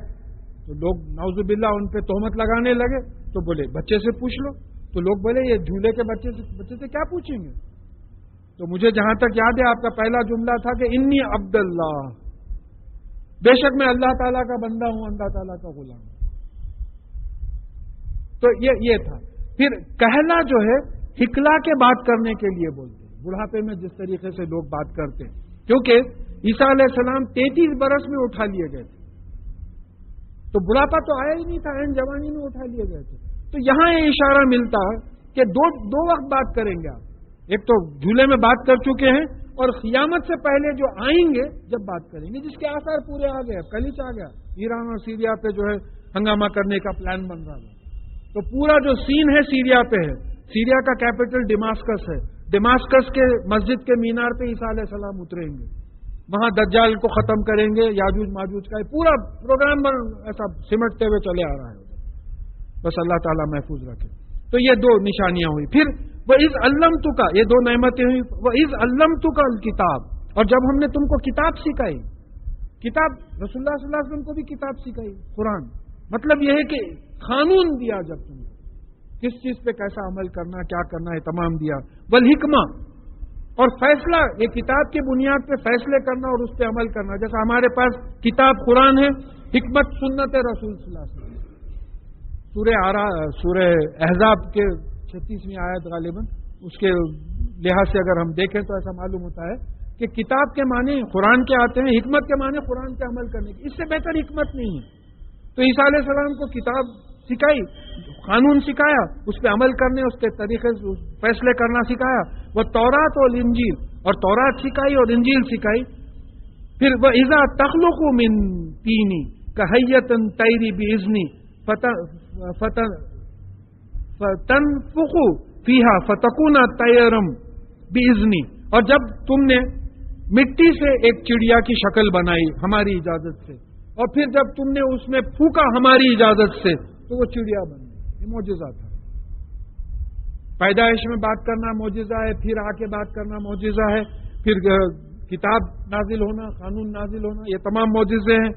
تو لوگ نعوذ باللہ ان پہ تہمت لگانے لگے، تو بولے بچے سے پوچھ لو، تو لوگ بولے یہ جھولے کے بچے سے کیا پوچھیں گے؟ تو مجھے جہاں تک یاد ہے آپ کا پہلا جملہ تھا کہ انی عبد اللہ، بے شک میں اللہ تعالیٰ کا بندہ ہوں، اللہ تعالیٰ کا غلام ہوں۔ تو یہ تھا۔ پھر کہلا جو ہے ہکلا کے بات کرنے کے لیے بولتے ہیں، بڑھاپے میں جس طریقے سے لوگ بات کرتے ہیں، کیونکہ عیسیٰ علیہ السلام 33 برس میں اٹھا لیے گئے تھے، تو بڑھاپا تو آیا ہی نہیں تھا، این جوانی میں اٹھا لیے گئے تھے۔ تو یہاں یہ اشارہ ملتا ہے کہ دو وقت بات کریں گے آپ، ایک تو جھولے میں بات کر چکے ہیں اور قیامت سے پہلے جو آئیں گے جب بات کریں گے، جس کے آثار پورے آ گئے، کل ہی آ گیا، ایران اور سیریا پہ جو ہے ہنگامہ کرنے کا پلان بن رہا ہے۔ تو پورا جو سین ہے سیریا پہ ہے، سیریا کا کیپٹل ڈیماسکس ہے، ڈیماسکس کے مسجد کے مینار پہ عیسیٰ علیہ السلام اتریں گے، وہاں دجال کو ختم کریں گے، یاجوج ماجوج کا پورا پروگرام ایسا سمٹتے ہوئے چلے آ رہا ہے، بس اللہ تعالیٰ محفوظ رکھے۔ تو یہ دو نشانیاں ہوئی۔ پھر وَإِذْ عَلَّمْتُكَ، یہ دو نعمتیں ہوئی۔ وَإِذْ عَلَّمْتُكَ الْكِتَابَ، اور جب ہم نے تم کو کتاب سکھائی، کتاب رسول اللہ صلی اللہ علیہ وسلم کو بھی کتاب سکھائی، قرآن، مطلب یہ ہے کہ قانون دیا جب تم کو کس چیز پہ کیسا عمل کرنا، کیا کرنا ہے، تمام دیا۔ والحکمہ، اور فیصلہ، یہ کتاب کی بنیاد پہ فیصلے کرنا اور اس پہ عمل کرنا، جیسا ہمارے پاس کتاب قرآن ہے، حکمت سنت رسول صلی اللہ علیہ وسلم۔ سورہ احزاب کے 36ویں آیت غالباً، اس کے لحاظ سے اگر ہم دیکھیں تو ایسا معلوم ہوتا ہے کہ کتاب کے معنی قرآن کے آتے ہیں، حکمت کے معنی قرآن پہ عمل کرنے کی، اس سے بہتر حکمت نہیں ہے۔ تو عیسیٰ علیہ السلام کو کتاب سکھائی، قانون سکھایا، اس پہ عمل کرنے، اس کے طریقے سے فیصلے کرنا سکھایا۔ وہ تورات اور انجیل، اور تورات سکھائی اور انجیل سکھائی۔ پھر وہ اذا تخلق من تینی کہیۃ طیری باذنی فتنفخ فیہا فتکون طیرا باذنی، اور جب تم نے مٹی سے ایک چڑیا کی شکل بنائی ہماری اجازت سے، اور پھر جب تم نے اس میں پھونکا ہماری اجازت سے تو وہ چڑیا بن گئی۔ یہ معجزہ تھا۔ پیدائش میں بات کرنا معجزہ ہے، پھر آ کے بات کرنا معجزہ ہے، پھر کتاب نازل ہونا، قانون نازل ہونا، یہ تمام معجزے ہیں۔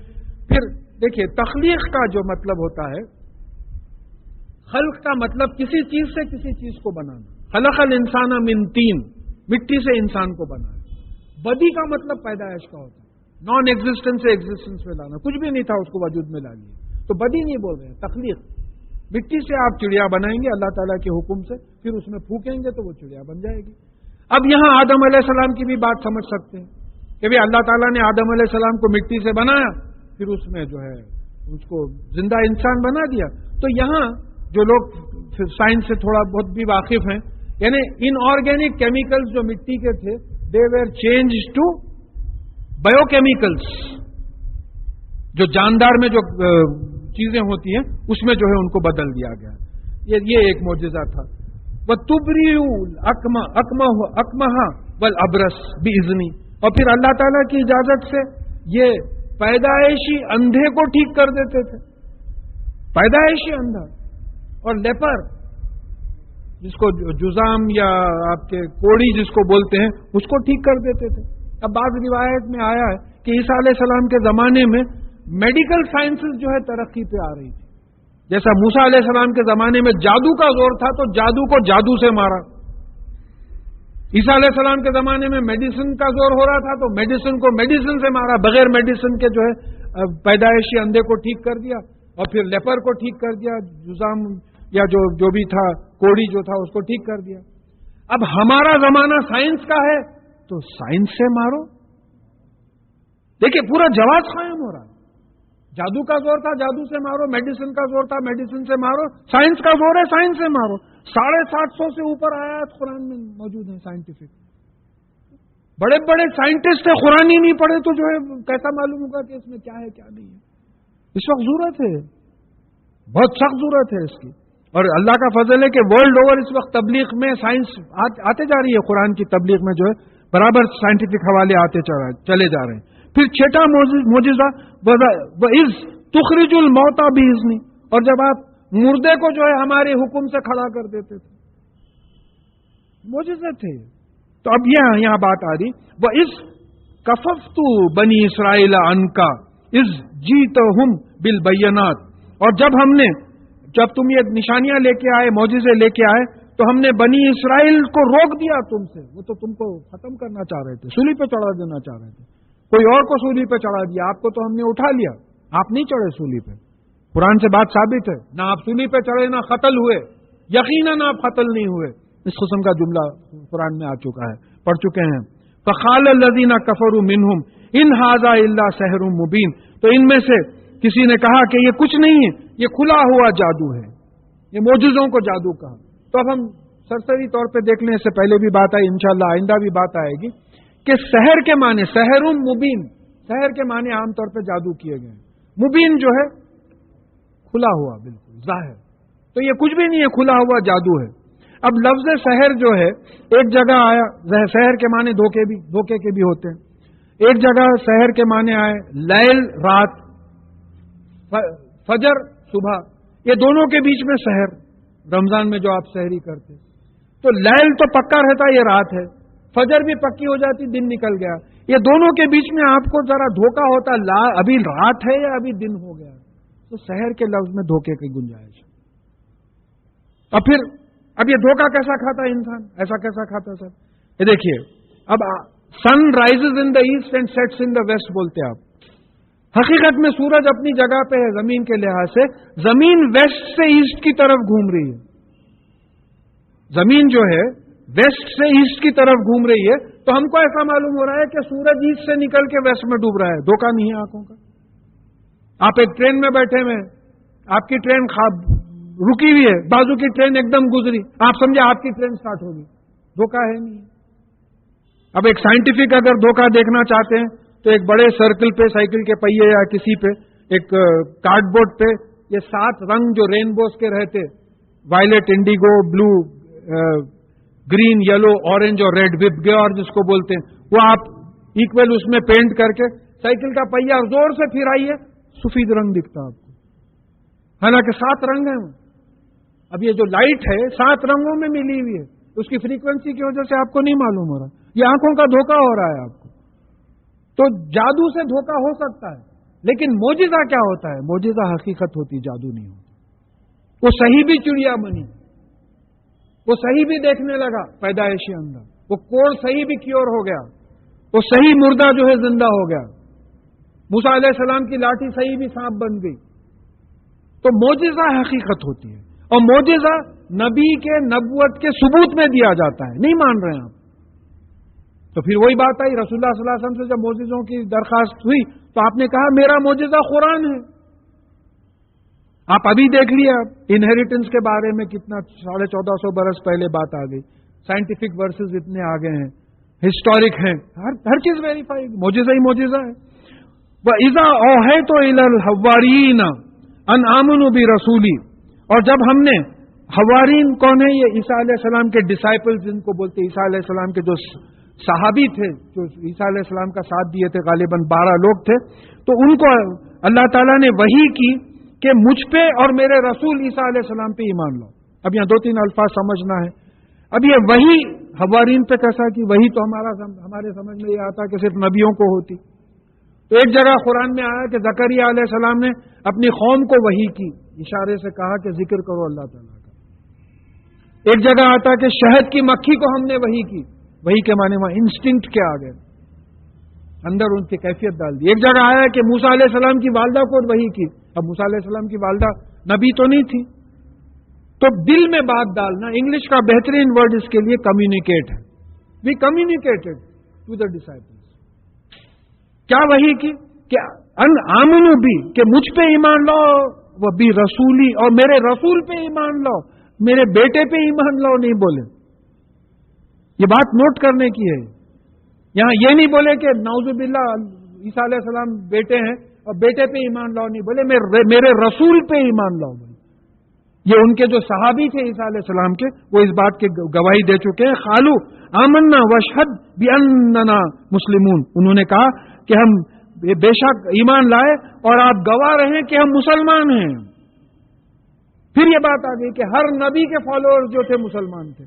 پھر دیکھیے، تخلیق کا جو مطلب ہوتا ہے، خلق کا مطلب کسی چیز سے کسی چیز کو بنانا۔ خلق الانسان من طین، مٹی سے انسان کو بنانا۔ بدی کا مطلب پیدائش کا ہوتا ہے، نان ایگزسٹنس سے ایگزسٹنس میں لانا، کچھ بھی نہیں تھا اس کو وجود میں لا لیا، تو بدی نہیں بول رہے ہیں، تخلیق۔ مٹی سے آپ چڑیا بنائیں گے اللہ تعالیٰ کے حکم سے، پھر اس میں پھونکیں گے تو وہ چڑیا بن جائے گی۔ اب یہاں آدم علیہ السلام کی بھی بات سمجھ سکتے ہیں کہ بھی اللہ تعالیٰ نے آدم علیہ السلام کو مٹی سے بنایا، پھر اس میں جو ہے اس کو زندہ انسان بنا دیا۔ تو یہاں جو لوگ سائنس سے تھوڑا بہت بھی واقف ہیں، یعنی ان آرگینک کیمیکلز جو مٹی کے تھے، they were change to biochemicals, جو جاندار میں جو چیزیں ہوتی ہیں اس میں جو ہے ان کو بدل دیا گیا۔ یہ ایک معجزہ تھا۔ وَتُبْرِئُ الْأَكْمَحَ وَالْأَبْرَصَ بِإِذْنِی، اور پھر اللہ تعالیٰ کی اجازت سے یہ پیدائشی اندھے کو ٹھیک کر دیتے تھے، پیدائشی اندھا، اور لیپر جس کو جزام یا آپ کے کوڑی جس کو بولتے ہیں، اس کو ٹھیک کر دیتے تھے۔ اب بعض روایت میں آیا ہے کہ عیسیٰ علیہ السلام کے زمانے میں میڈیکل سائنسز جو ہے ترقی پہ آ رہی تھی، جیسا موسیٰ علیہ السلام کے زمانے میں جادو کا زور تھا تو جادو کو جادو سے مارا، عیسیٰ علیہ السلام کے زمانے میں میڈیسن کا زور ہو رہا تھا تو میڈیسن کو میڈیسن سے مارا، بغیر میڈیسن کے جو ہے پیدائشی اندھے کو ٹھیک کر دیا، اور پھر لیپر کو ٹھیک کر دیا، جزام یا جو بھی تھا، کوڑی جو تھا اس کو ٹھیک کر دیا۔ اب ہمارا زمانہ سائنس کا ہے تو سائنس سے مارو۔ دیکھیں پورا جواز قائم ہو رہا ہے، جادو کا زور تھا جادو سے مارو، میڈیسن کا زور تھا میڈیسن سے مارو، سائنس کا زور ہے سائنس سے مارو۔ 750 سے اوپر آیات قرآن میں موجود ہیں سائنٹیفک، بڑے بڑے سائنٹسٹ ہیں، قرآن ہی نہیں پڑھے تو جو ہے کیسا معلوم ہوگا کہ اس میں کیا ہے کیا نہیں ہے۔ اس وقت ضرورت ہے، بہت سخت ضرورت ہے اس کی، اور اللہ کا فضل ہے کہ ورلڈ اوور اس وقت تبلیغ میں سائنس آتے جا رہی ہے، قرآن کی تبلیغ میں جو ہے برابر سائنٹیفک حوالے آتے چلے جا رہے ہیں۔ پھر چھٹا معجزہ وَإِذْ تُخْرِجُ الْمَوْتَىٰ بِإِذْنِی، اور جب آپ مردے کو جو ہے ہمارے حکم سے کھڑا کر دیتے تھے، معجزے تھے۔ تو اب یہاں بات آ رہی وَإِذْ كَفَفْتُ بَنِي إِسْرَائِیلَ عَنْکَ إِذْ جِئْتَهُم بِالْبَيِّنَاتِ، اور جب تم یہ نشانیاں لے کے آئے، معجزے لے کے آئے، تو ہم نے بنی اسرائیل کو روک دیا تم سے، وہ تو تم کو ختم کرنا چاہ رہے تھے، سولی پہ چڑھا دینا چاہ رہے تھے، کوئی اور کو سولی پہ چڑھا دیا، آپ کو تو ہم نے اٹھا لیا، آپ نہیں چڑھے سولی پہ۔ قرآن سے بات ثابت ہے، نہ آپ سولی پہ چڑھے نہ قتل ہوئے، یقیناً آپ قتل نہیں ہوئے، اس قسم کا جملہ قرآن میں آ چکا ہے، پڑھ چکے ہیں۔ فَقَالَ الَّذِينَ كَفَرُوا مِنْهُمْ إِنْ هَٰذَا إِلَّا سِحْرٌ مُّبِينٌ، تو ان میں سے کسی نے کہا کہ یہ کچھ نہیں ہے، یہ کھلا ہوا جادو ہے، یہ معجزوں کو جادو کہا۔ تو اب ہم سرسری طور پہ دیکھ لیں، اس سے پہلے بھی بات آئی، انشاءاللہ آئندہ بھی بات آئے گی کہ سحر کے معنی، سحر مبین، سحر کے معنی عام طور پہ جادو کیے گئے، مبین جو ہے کھلا ہوا، بالکل ظاہر، تو یہ کچھ بھی نہیں ہے، کھلا ہوا جادو ہے۔ اب لفظ سحر جو ہے ایک جگہ آیا، سحر کے معنی دھوکے کے بھی ہوتے ہیں، ایک جگہ سحر کے معنی آئے لیل رات، فجر صبح، یہ دونوں کے بیچ میں سحر، رمضان میں جو آپ سحری کرتے، تو لیل تو پکا رہتا یہ رات ہے، فجر بھی پکی ہو جاتی دن نکل گیا، یہ دونوں کے بیچ میں آپ کو ذرا دھوکہ ہوتا ابھی رات ہے یا ابھی دن ہو گیا، تو سحر کے لفظ میں دھوکے کی گنجائش ہے۔ اور پھر اب یہ دھوکہ کیسا کھاتا ہے انسان، ایسا کیسا کھاتا سر؟ یہ دیکھیے، اب sun rises in the east and sets in the west بولتے آپ، حقیقت میں سورج اپنی جگہ پہ ہے زمین کے لحاظ سے، زمین ویسٹ سے ایسٹ کی طرف گھوم رہی ہے، زمین جو ہے ویسٹ سے ایسٹ کی طرف گھوم رہی ہے، تو ہم کو ایسا معلوم ہو رہا ہے کہ سورج ایسٹ سے نکل کے ویسٹ میں ڈوب رہا ہے، دھوکہ نہیں ہے آنکھوں کا۔ آپ ایک ٹرین میں بیٹھے ہوئے، آپ کی ٹرین رکی ہوئی ہے، بازو کی ٹرین ایک دم گزری، آپ سمجھے آپ کی ٹرین سٹارٹ ہوگی، دھوکہ ہے نہیں۔ اب ایک سائنٹیفک اگر دھوکہ دیکھنا چاہتے ہیں تو ایک بڑے سرکل پہ، سائیکل کے پہیے یا کسی پہ، ایک کارڈ بورڈ پہ یہ 7 رنگ جو رینبوز کے رہتے، وائلٹ، انڈیگو، بلو، گرین، یلو، اورنج اور ریڈ، وپ گیار جس کو بولتے ہیں، وہ آپ ایکول اس میں پینٹ کر کے سائیکل کا پہیا زور سے پھرائیے، سفید رنگ دکھتا آپ کو، حالانکہ 7 رنگ ہیں۔ اب یہ جو لائٹ ہے 7 رنگوں میں ملی ہوئی ہے، اس کی فریکوینسی کی وجہ سے آپ کو نہیں معلوم ہو رہا، یہ آنکھوں کا دھوکہ ہو رہا ہے آپ کو۔ تو جادو سے دھوکہ ہو سکتا ہے، لیکن معجزہ کیا ہوتا ہے؟ معجزہ حقیقت ہوتی، جادو نہیں ہوتا۔ وہ صحیح بھی چڑیا بنی، وہ صحیح بھی دیکھنے لگا پیدائشی اندر، وہ کوڑ صحیح بھی کیور ہو گیا، وہ صحیح مردہ جو ہے زندہ ہو گیا، موسیٰ علیہ السلام کی لاٹھی صحیح بھی سانپ بن گئی۔ تو معجزہ حقیقت ہوتی ہے، اور معجزہ نبی کے نبوت کے ثبوت میں دیا جاتا ہے، نہیں مان رہے ہیں آپ؟ تو پھر وہی بات آئی، رسول اللہ صلی اللہ علیہ وسلم سے جب معجزوں کی درخواست ہوئی تو آپ نے کہا میرا معجزہ قرآن ہے۔ آپ ابھی دیکھ لیے، آپ انہیریٹنس کے بارے میں کتنا 1450 برس پہلے بات آ گئی، سائنٹیفک ورسز اتنے آگے ہیں، ہسٹورک ہیں، ہر چیز ویریفائی، معجزہ ہی معجزہ ہے۔ وَإِذَا أَوْحَيْتُ إِلَى الْحَوَّارِينَ أَنْ آمَنُوا بِرَسُولِي، اور جب ہم نے، حوارین کون ہے؟ یہ عیسیٰ علیہ السلام کے ڈسائپل جن کو بولتے ہیں، عیسیٰ علیہ السلام کے جو صحابی تھے، جو عیسیٰ علیہ السلام کا ساتھ دیے تھے، غالباً 12 لوگ تھے، تو ان کو اللہ تعالیٰ نے وحی کی کہ مجھ پہ اور میرے رسول عیسیٰ علیہ السلام پہ ایمان لاؤ۔ اب یہاں 2-3 الفاظ سمجھنا ہے۔ اب یہ وحی حوارین پہ کیسا کی؟ وحی تو ہمارے سمجھ میں یہ آتا کہ صرف نبیوں کو ہوتی۔ تو ایک جگہ قرآن میں آیا کہ زکریا علیہ السلام نے اپنی قوم کو وحی کی، اشارے سے کہا کہ ذکر کرو اللہ تعالیٰ کا۔ ایک جگہ آتا کہ شہد کی مکھی کو ہم نے وحی کی، وحی کے معنی وہاں انسٹنکٹ کے آ گئے، اندر ان کی کیفیت ڈال دی۔ ایک جگہ آیا کہ موسیٰ علیہ السلام کی والدہ کو وحی کی، اب موسیٰ علیہ السلام کی والدہ نبی تو نہیں تھی، تو دل میں بات ڈالنا، انگلش کا بہترین ورڈ اس کے لیے کمیونیکیٹ ہے۔ وی کمیونیکیٹڈ ٹو دا ڈسائپلز۔ کیا وحی کی؟ کہ ان آمنو بھی، کہ مجھ پہ ایمان لاؤ، وہ بھی رسولی، اور میرے رسول پہ ایمان لاؤ، میرے بیٹے پہ ایمان لاؤ نہیں بولے۔ یہ بات نوٹ کرنے کی ہے، یہاں یہ نہیں بولے کہ نعوذ باللہ عیسیٰ علیہ السلام بیٹے ہیں اور بیٹے پہ ایمان لاؤ نہیں بولے، میرے رسول پہ ایمان لاؤ بولے۔ یہ ان کے جو صحابی تھے عیسیٰ علیہ السلام کے، وہ اس بات کی گواہی دے چکے ہیں۔ قالوا آمنا واشہد باننا مسلمون، انہوں نے کہا کہ ہم بے شک ایمان لائے اور آپ گواہ رہیں کہ ہم مسلمان ہیں۔ پھر یہ بات آ گئی کہ ہر نبی کے فالوورز جو تھے مسلمان تھے۔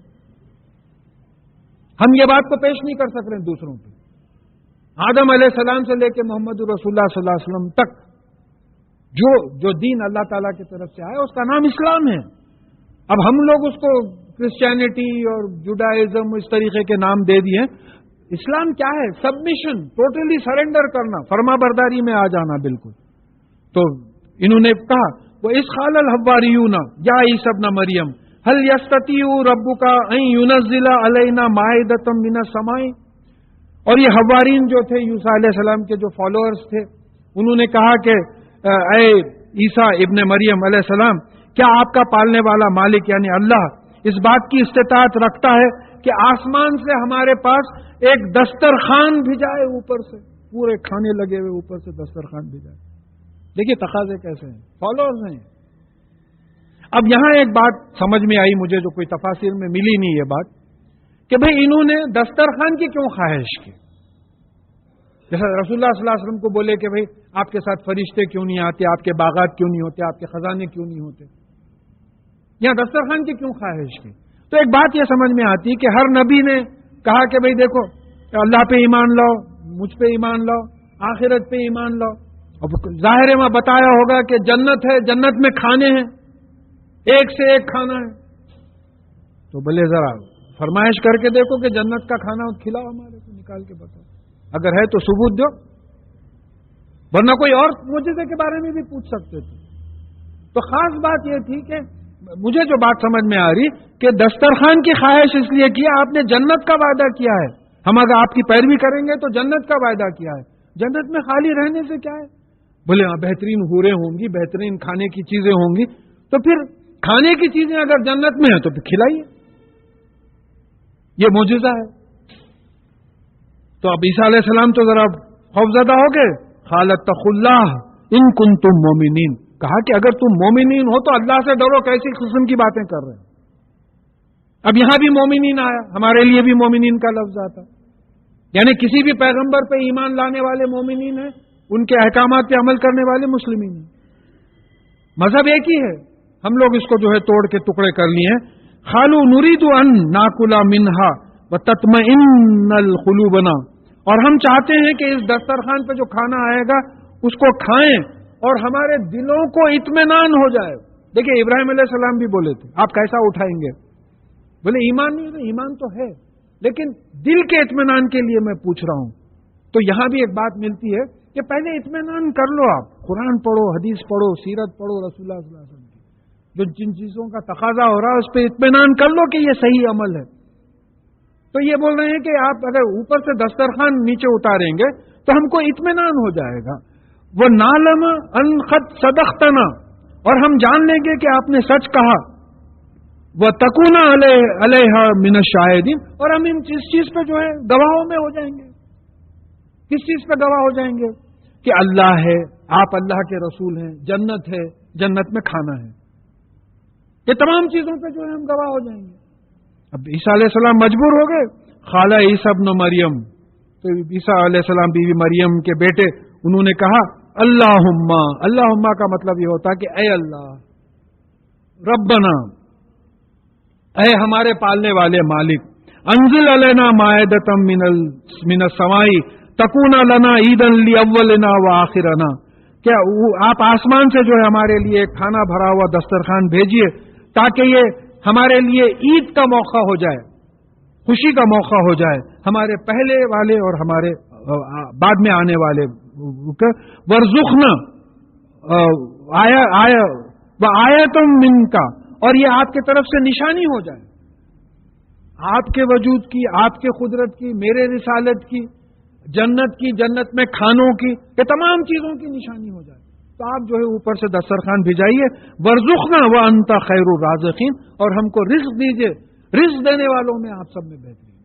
ہم یہ بات کو پیش نہیں کر سک رہے ہیں دوسروں پہ۔ آدم علیہ السلام سے لے کے محمد رسول اللہ صلی اللہ علیہ وسلم تک جو دین اللہ تعالیٰ کی طرف سے آیا اس کا نام اسلام ہے۔ اب ہم لوگ اس کو کرسچینٹی اور جوڈائزم اس طریقے کے نام دے دیے۔ اسلام کیا ہے؟ سبمیشن، ٹوٹلی سرنڈر کرنا، فرما برداری میں آ جانا بالکل۔ تو انہوں نے کہا وہ اس قال الحواریون یا عیسی ابن مریم هل یستطیع ربک ان ینزل علینا مائدۃ من السماء، اور یہ حوارین جو تھے عیسیٰ علیہ السلام کے جو فالوورز تھے، انہوں نے کہا کہ اے عیسیٰ ابن مریم علیہ السلام، کیا آپ کا پالنے والا مالک یعنی اللہ اس بات کی استطاعت رکھتا ہے کہ آسمان سے ہمارے پاس ایک دسترخوان بھیجائے، اوپر سے پورے کھانے لگے ہوئے اوپر سے دسترخوان بھیجائے؟ دیکھیے تقاضے کیسے ہیں، فالوورز ہیں۔ اب یہاں ایک بات سمجھ میں آئی مجھے، جو کوئی تفاسیر میں ملی نہیں یہ بات، کہ بھئی انہوں نے دسترخوان کی کیوں خواہش کی؟ جیسا رسول اللہ صلی اللہ علیہ وسلم کو بولے کہ بھئی آپ کے ساتھ فرشتے کیوں نہیں آتے، آپ کے باغات کیوں نہیں ہوتے، آپ کے خزانے کیوں نہیں ہوتے، یہاں دسترخوان کی کیوں خواہش کی؟ تو ایک بات یہ سمجھ میں آتی کہ ہر نبی نے کہا کہ بھئی دیکھو اللہ پہ ایمان لاؤ، مجھ پہ ایمان لاؤ، آخرت پہ ایمان لاؤ. اب ظاہر میں بتایا ہوگا کہ جنت ہے، جنت میں کھانے ہیں، ایک سے ایک کھانا ہے. تو بھلے ذرا فرمائش کر کے دیکھو کہ جنت کا کھانا کھلاؤ، ہمارے کو نکال کے بتاؤ، اگر ہے تو ثبوت دو، ورنہ کوئی اور معجزے کے بارے میں بھی پوچھ سکتے تھے. تو خاص بات یہ تھی کہ مجھے جو بات سمجھ میں آ رہی کہ دسترخوان کی خواہش اس لیے کیا، آپ نے جنت کا وعدہ کیا ہے، ہم اگر آپ کی پیروی کریں گے تو جنت کا وعدہ کیا ہے. جنت میں خالی رہنے سے کیا ہے؟ بولے ہاں بہترین حوریں ہوں گی، بہترین کھانے کی چیزیں ہوں گی، تو پھر کھانے کی چیزیں اگر جنت میں ہیں تو پھر کھلائیے، یہ معجزہ ہے. تو اب عیسیٰ علیہ السلام تو ذرا خوفزدہ ہو گئے. خالتخ اللہ ان کنتم مومنین، کہا کہ اگر تم مومنین ہو تو اللہ سے ڈرو، کیسی قسم کی باتیں کر رہے ہیں. اب یہاں بھی مومنین آیا، ہمارے لیے بھی مومنین کا لفظ آتا، یعنی کسی بھی پیغمبر پہ ایمان لانے والے مومنین ہیں، ان کے احکامات پہ عمل کرنے والے مسلمین ہیں. مذہب ایک ہی ہے، ہم لوگ اس کو جو ہے توڑ کے ٹکڑے کر لیے ہیں. خالو نرید ان ناکلا منہا وتطمئن القلوبنا، اور ہم چاہتے ہیں کہ اس دسترخوان پہ جو کھانا آئے گا اس کو کھائیں اور ہمارے دلوں کو اطمینان ہو جائے. دیکھیں ابراہیم علیہ السلام بھی بولے تھے آپ کیسا اٹھائیں گے، بولے ایمان نہیں ہے، ایمان تو ہے لیکن دل کے اطمینان کے لیے میں پوچھ رہا ہوں. تو یہاں بھی ایک بات ملتی ہے کہ پہلے اطمینان کر لو، آپ قرآن پڑھو، حدیث پڑھو، سیرت پڑھو رسول اللہ صلی اللہ علیہ وسلم کی، جو جن چیزوں کا تقاضا ہو رہا ہے اس پہ اطمینان کر لو کہ یہ صحیح عمل ہے. تو یہ بول رہے ہیں کہ آپ اگر اوپر سے دسترخوان نیچے اتاریں گے تو ہم کو اطمینان ہو جائے گا. وہ نالم ان خط صدقتنا، اور ہم جان لیں گے کہ آپ نے سچ کہا. وہ تکونا علیہ من الشاہدین، اور ہم اس چیز پہ جو ہے گواہوں میں ہو جائیں گے. کس چیز پہ گواہ ہو جائیں گے؟ کہ اللہ ہے، آپ اللہ کے رسول ہیں، جنت ہے، جنت میں کھانا ہے، یہ تمام چیزوں پہ جو ہے ہم گواہ ہو جائیں گے. اب عیسیٰ علیہ السلام مجبور ہو گئے. خالہ عیسیٰ ابن مریم، تو عیسیٰ علیہ السلام بیوی مریم کے بیٹے، انہوں نے کہا اللہم، اللہم کا مطلب یہ ہوتا کہ اے اللہ، ربنا، اے ہمارے پالنے والے مالک، انزل علینا مائدۃ من السماء تکون لنا عیدا لاولنا وآخرنا، کیا آپ آسمان سے جو ہے ہمارے لیے کھانا بھرا ہوا دسترخوان بھیجیے تاکہ یہ ہمارے لیے عید کا موقع ہو جائے، خوشی کا موقع ہو جائے، ہمارے پہلے والے اور ہمارے بعد میں آنے والے. ورزقنا آیتم منکا، اور یہ آپ کی طرف سے نشانی ہو جائے، آپ کے وجود کی، آپ کے قدرت کی، میرے رسالت کی، جنت کی، جنت میں کھانوں کی، یہ تمام چیزوں کی نشانی ہو جائے. تو آپ جو ہے اوپر سے دسترخوان بھیجائیے. ورزقنا وانت خیر الرازقین، اور ہم کو رزق دیجئے، رزق دینے والوں میں آپ سب میں بہترین ہے.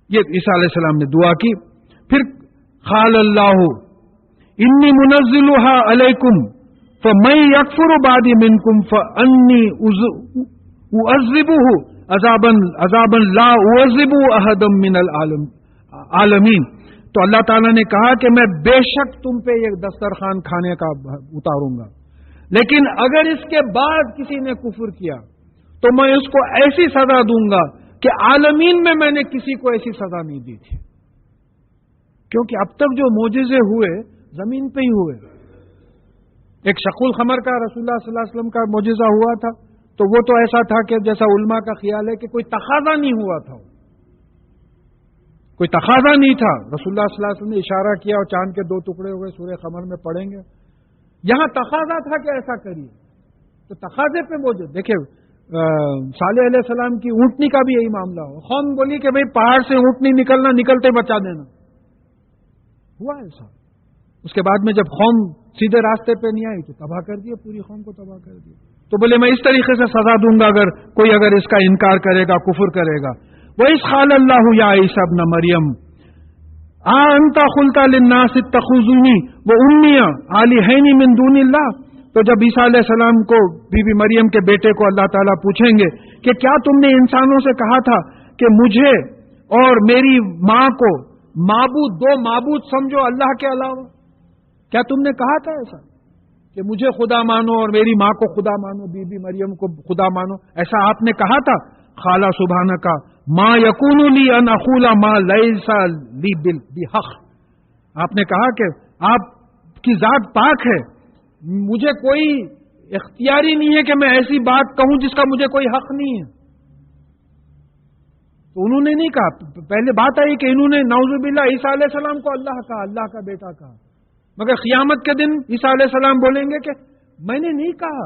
یہ عیسیٰ علیہ السلام نے دعا کی. پھر قال اللہ انی منزلها علیکم فمن یکفر بعد منکم فانی اعذبه عذابا لا اعذب احدا من العالمین. تو اللہ تعالیٰ نے کہا کہ میں بے شک تم پہ یہ دسترخوان کھانے کا اتاروں گا، لیکن اگر اس کے بعد کسی نے کفر کیا تو میں اس کو ایسی سزا دوں گا کہ عالمین میں نے کسی کو ایسی سزا نہیں دی تھی. کیونکہ اب تک جو معجزے ہوئے زمین پہ ہی ہوئے. ایک شق القمر کا رسول اللہ صلی اللہ علیہ وسلم کا معجزہ ہوا تھا، تو وہ تو ایسا تھا کہ جیسا علماء کا خیال ہے کہ کوئی تقاضا نہیں ہوا تھا، کوئی تقاضا نہیں تھا. رسول اللہ صلی اللہ علیہ وسلم نے اشارہ کیا اور چاند کے 2 ٹکڑے ہوئے، سورہ قمر میں پڑھیں گے. یہاں تقاضا تھا کہ ایسا کریے، تو تقاضے پہ موجود. دیکھیں صالح علیہ السلام کی اونٹنی کا بھی یہی معاملہ ہو. قوم بولی کہ بھئی پہاڑ سے اونٹنی نکلنا، نکلتے بچا دینا. ہوا ایسا. اس کے بعد میں جب قوم سیدھے راستے پہ نہیں آئی تو تباہ کر دیا، پوری قوم کو تباہ کر دیا. تو بولے میں اس طریقے سے سزا دوں گا اگر کوئی اس کا انکار کرے گا، کفر کرے گا. وَإِذْ قَالَ اللَّهُ يَا عِيسَى ابْنَ مَرْيَمَ أَأَنْتَ قُلْتَ لِلنَّاسِ اتَّخِذُونِي وَأُمِّيَ إِلَٰهَيْنِ مِن دُونِ اللَّهِ. تو جب عیسیٰ علیہ السلام کو، بی بی مریم کے بیٹے کو اللہ تعالیٰ پوچھیں گے کہ کیا تم نے انسانوں سے کہا تھا کہ مجھے اور میری ماں کو معبود، دو معبود سمجھو اللہ کے علاوہ؟ کیا تم نے کہا تھا ایسا کہ مجھے خدا مانو اور میری ماں کو خدا مانو، بی بی مریم کو خدا مانو؟ ایسا آپ نے کہا تھا؟ قال سبحانک ما یکون لی ان اقول ما لیس لی بحق. آپ نے کہا کہ آپ کی ذات پاک ہے، مجھے کوئی اختیاری نہیں ہے کہ میں ایسی بات کہوں جس کا مجھے کوئی حق نہیں ہے. تو انہوں نے نہیں کہا. پہلے بات آئی کہ انہوں نے نعوذ باللہ عیسیٰ علیہ السلام کو اللہ کہا، اللہ کا بیٹا کہا. مگر قیامت کے دن عیسیٰ علیہ السلام بولیں گے کہ میں نے نہیں کہا،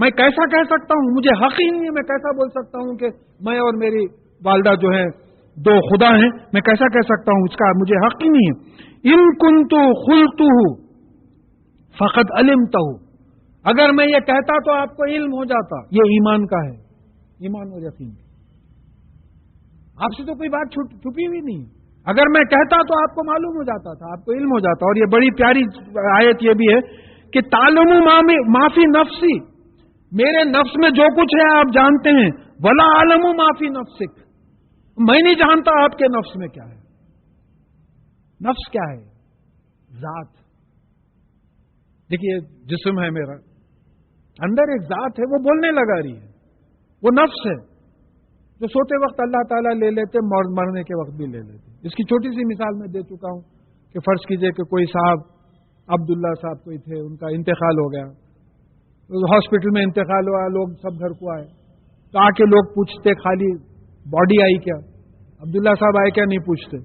میں کیسا کہہ سکتا ہوں، مجھے حق ہی نہیں ہے، میں کیسا بول سکتا ہوں کہ میں اور میری والدہ جو ہے دو خدا ہیں، میں کیسا کہہ سکتا ہوں، اس کا مجھے حق ہی نہیں ہے. ان کنت قلتہ فقد علمتہ، اگر میں یہ کہتا تو آپ کو علم ہو جاتا. یہ ایمان کا ہے، ایمان اور یقین. آپ سے تو کوئی بات چھپی ہوئی نہیں. اگر میں کہتا تو آپ کو معلوم ہو جاتا تھا، آپ کو علم ہو جاتا. اور یہ بڑی پیاری آیت یہ بھی ہے کہ تعلم ما فی نفسی، میرے نفس میں جو کچھ ہے آپ جانتے ہیں. ولا عالم ما فی نفسک، میں نہیں جانتا آپ کے نفس میں کیا ہے. نفس کیا ہے؟ ذات. دیکھیے جسم ہے میرا، اندر ایک ذات ہے، وہ بولنے لگا رہی ہے، وہ نفس ہے جو سوتے وقت اللہ تعالیٰ لے لیتے، مرنے کے وقت بھی لے لیتے. اس کی چھوٹی سی مثال میں دے چکا ہوں کہ فرض کیجئے کہ کوئی صاحب، عبداللہ صاحب کوئی تھے، ان کا انتقال ہو گیا، ہاسپٹل میں انتقال ہوا، لوگ سب گھر کو آئے تو آ کے لوگ پوچھتے خالی باڈی آئی کیا، عبداللہ صاحب آئے کیا؟ نہیں پوچھتے،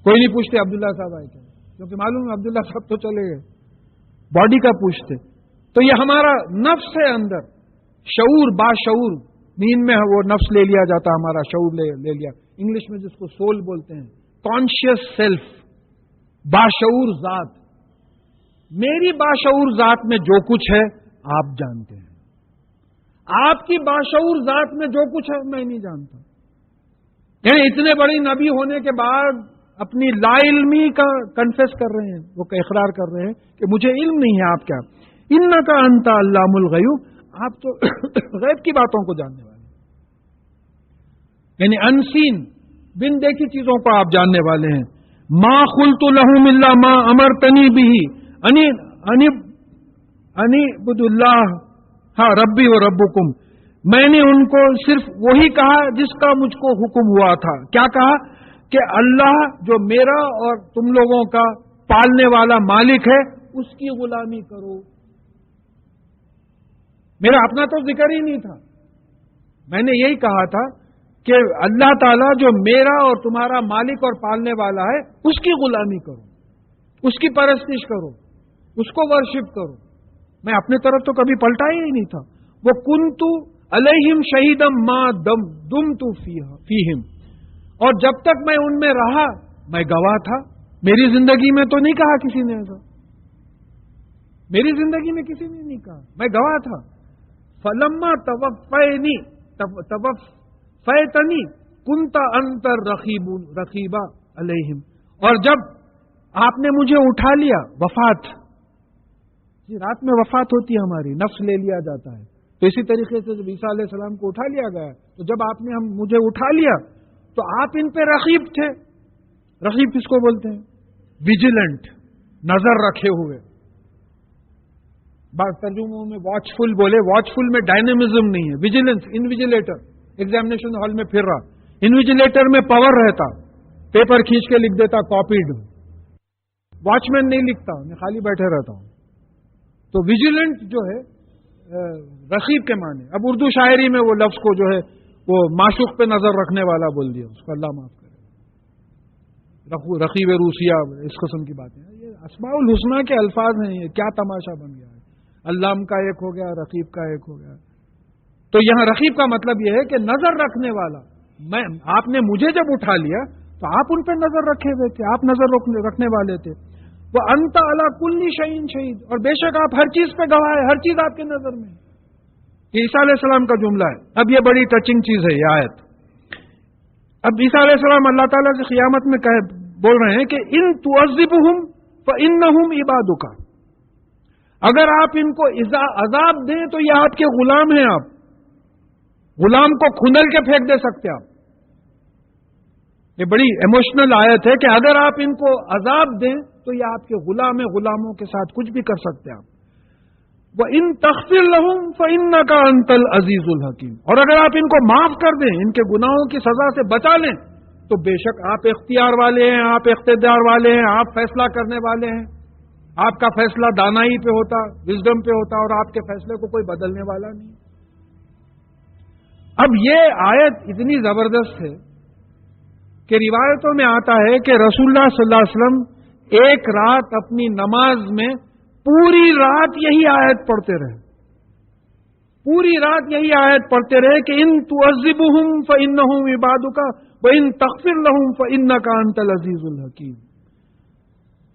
کوئی نہیں پوچھتے عبداللہ صاحب آئے کیا، کیونکہ معلوم ہے عبداللہ صاحب تو چلے گئے. باڈی کا پوچھتے. تو یہ ہمارا نفس ہے اندر، شعور، باشعور. نیند میں وہ نفس لے لیا جاتا، ہمارا شعور لے لیا. انگلش میں جس کو سول بولتے ہیں، کانشیس سیلف، باشعور ذات. میری باشعور ذات میں جو کچھ ہے آپ جانتے ہیں، آپ کی باشعور ذات میں جو کچھ ہے میں نہیں جانتا. یعنی اتنے بڑی نبی ہونے کے بعد اپنی لا علمی کا کنفیس کر رہے ہیں، وہ اقرار کر رہے ہیں کہ مجھے علم نہیں ہے. آپ کیا؟ انک انت علام الغیوب، آپ تو غیب کی باتوں کو جاننے والے ہیں. یعنی انسین، بن دیکھی چیزوں کو آپ جاننے والے ہیں. ما قلت لهم الا ما امرتنی به ان اعبدوا اللہ ہاں ربی و ربکم. میں نے ان کو صرف وہی کہا جس کا مجھ کو حکم ہوا تھا. کیا کہا؟ کہ اللہ جو میرا اور تم لوگوں کا پالنے والا مالک ہے، اس کی غلامی کرو. میرا اپنا تو ذکر ہی نہیں تھا. میں نے یہی کہا تھا کہ اللہ تعالیٰ جو میرا اور تمہارا مالک اور پالنے والا ہے، اس کی غلامی کرو، اس کی پرستش کرو، اس کو ورشپ کرو. میں اپنے طرف تو کبھی پلٹا ہی نہیں تھا. وہ کنتو علیہم شہیدم ما دمت فیہم، اور جب تک میں ان میں رہا میں گواہ تھا. میری زندگی میں تو نہیں کہا کسی نے ایسا، میری زندگی میں کسی نے نہیں کہا، میں گواہ تھا. فلما توفیتنی کنت انت رقیبا علیہم، اور جب آپ نے مجھے اٹھا لیا، وفات، رات میں وفات ہوتی ہے ہماری، نفس لے لیا جاتا ہے. تو اسی طریقے سے جب عیسیٰ علیہ السلام کو اٹھا لیا گیا، تو جب آپ نے مجھے اٹھا لیا تو آپ ان پہ رقیب تھے. رقیب کس کو بولتے ہیں؟ ویجیلنٹ، نظر رکھے ہوئے. بعض ترجموں میں واچ فل بولے. واچ فل میں ڈائنامزم نہیں ہے، ویجیلنس. انویجیلیٹر ایگزامینیشن ہال میں پھر رہا، انویجیلیٹر میں پاور رہتا، پیپر کھینچ کے لکھ دیتا کاپیڈ. واچ مین نہیں لکھتا، میں خالی بیٹھے رہتا ہوں. تو ویجیلنٹ جو ہے رقیب کے معنی. اب اردو شاعری میں وہ لفظ کو جو ہے وہ معشوق پہ نظر رکھنے والا بول دیا، اس کو اللہ معاف کرے. رقیب روسیہ، اس قسم کی باتیں. یہ اسماء الحسنہ کے الفاظ ہیں. یہ کیا تماشا بن گیا ہے. علام کا ایک ہو گیا، رقیب کا ایک ہو گیا. تو یہاں رقیب کا مطلب یہ ہے کہ نظر رکھنے والا. آپ نے مجھے جب اٹھا لیا تو آپ ان پہ نظر رکھے ہوئے تھے، آپ نظر رکھنے والے تھے. وہ انت علی کل شیء شہید، اور بے شک آپ ہر چیز پہ گواہ ہے، ہر چیز آپ کے نظر میں. یہ عیسیٰ علیہ السلام کا جملہ ہے. اب یہ بڑی ٹچنگ چیز ہے یہ آیت. اب عیسیٰ علیہ السلام اللہ تعالیٰ سے قیامت میں بول رہے ہیں کہ ان تعذبہم فانہم عبادک، اگر آپ ان کو عذاب دیں تو یہ آپ کے غلام ہیں. آپ غلام کو کھندل کے پھینک دے سکتے آپ. یہ بڑی ایموشنل آیت ہے کہ اگر آپ ان کو عذاب دیں تو یہ آپ کے غلاموں کے ساتھ کچھ بھی کر سکتے ہیں آپ. وَإِن تَغْفِرْ لَهُمْ فَإِنَّكَ أَنْتَ الْعَزِيزُ الْحَكِيمُ. اور اگر آپ ان کو معاف کر دیں، ان کے گناہوں کی سزا سے بچا لیں، تو بے شک آپ اختیار والے ہیں، آپ اقتدار والے ہیں، آپ فیصلہ کرنے والے ہیں. آپ کا فیصلہ دانائی پہ ہوتا، وزڈم پہ ہوتا، اور آپ کے فیصلے کو کوئی بدلنے والا نہیں. اب یہ آیت اتنی زبردست ہے کہ روایتوں میں آتا ہے کہ رسول اللہ صلی اللہ علیہ وسلم ایک رات اپنی نماز میں پوری رات یہی آیت پڑھتے رہے. پوری رات یہی آیت پڑھتے رہے کہ ان تعذبهم فانهم عبادك وان تغفر لهم فانك انت العزیز الحکیم.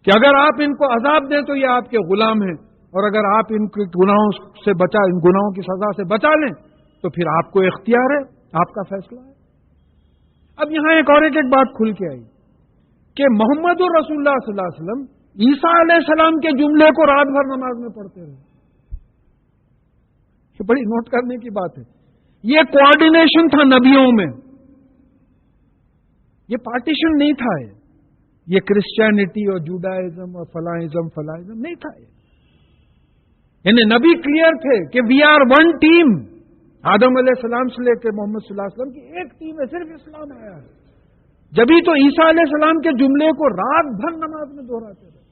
کہ اگر آپ ان کو عذاب دیں تو یہ آپ کے غلام ہیں، اور اگر آپ ان کے گناہوں سے ان گناہوں کی سزا سے بچا لیں تو پھر آپ کو اختیار ہے، آپ کا فیصلہ ہے. اب یہاں ایک بات کھل کے آئی کہ محمد رسول اللہ صلی اللہ علیہ وسلم عیسیٰ علیہ السلام کے جملے کو رات بھر نماز میں پڑھتے رہے. یہ بڑی نوٹ کرنے کی بات ہے. یہ کوآرڈینیشن تھا نبیوں میں، یہ پارٹیشن نہیں تھا. یہ کرسچینٹی اور جوڈائزم اور فلاحزم نہیں تھا. یعنی نبی کلیئر تھے کہ وی آر ون ٹیم. آدم علیہ السلام سے لے کے محمد صلی اللہ علیہ وسلم کی ایک ٹیم ہے، صرف اسلام آیا ہے. جبھی تو عیسیٰ علیہ السلام کے جملے کو رات بھر نماز میں دہراتے رہے،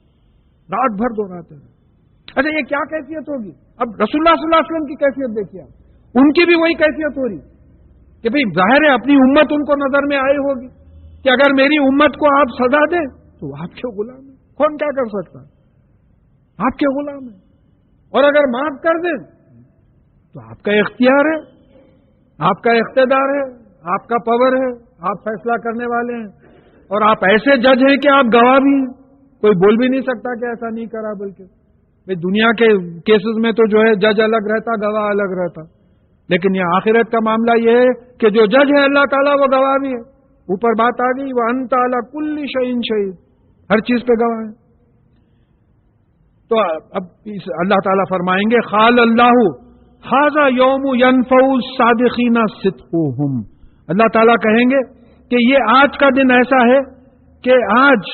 رات بھر دہراتے رہے. اچھا یہ کیا کیفیت ہوگی؟ اب رسول اللہ صلی اللہ علیہ وسلم کی کیفیت دیکھیے آپ، ان کی بھی وہی کیفیت ہو رہی کہ بھئی ظاہر ہے اپنی امت ان کو نظر میں آئی ہوگی کہ اگر میری امت کو آپ سزا دیں تو آپ کے غلام ہیں، کون کیا کر سکتا ہے؟ آپ کے غلام ہیں. اور اگر معاف کر دیں تو آپ کا اختیار ہے، آپ کا اقتدار ہے، آپ کا پاور ہے، آپ فیصلہ کرنے والے ہیں. اور آپ ایسے جج ہیں کہ آپ گواہ بھی ہیں، کوئی بول بھی نہیں سکتا کہ ایسا نہیں کرا. بلکہ بھئی دنیا کے کیسز میں تو جو ہے جج الگ رہتا، گواہ الگ رہتا، لیکن یہ آخرت کا معاملہ یہ ہے کہ جو جج ہے اللہ تعالیٰ وہ گواہ بھی ہے. اوپر بات آ گئی وَأَنْتَ عَلَى كُلِّ شَيْءٍ شَهِيدٌ، ہر چیز پہ گواہ ہے. تو اب اللہ تعالیٰ فرمائیں گے قال اللہ ھذا یوم ينفع الصادقین صدقهم. اللہ تعالیٰ کہیں گے کہ یہ آج کا دن ایسا ہے کہ آج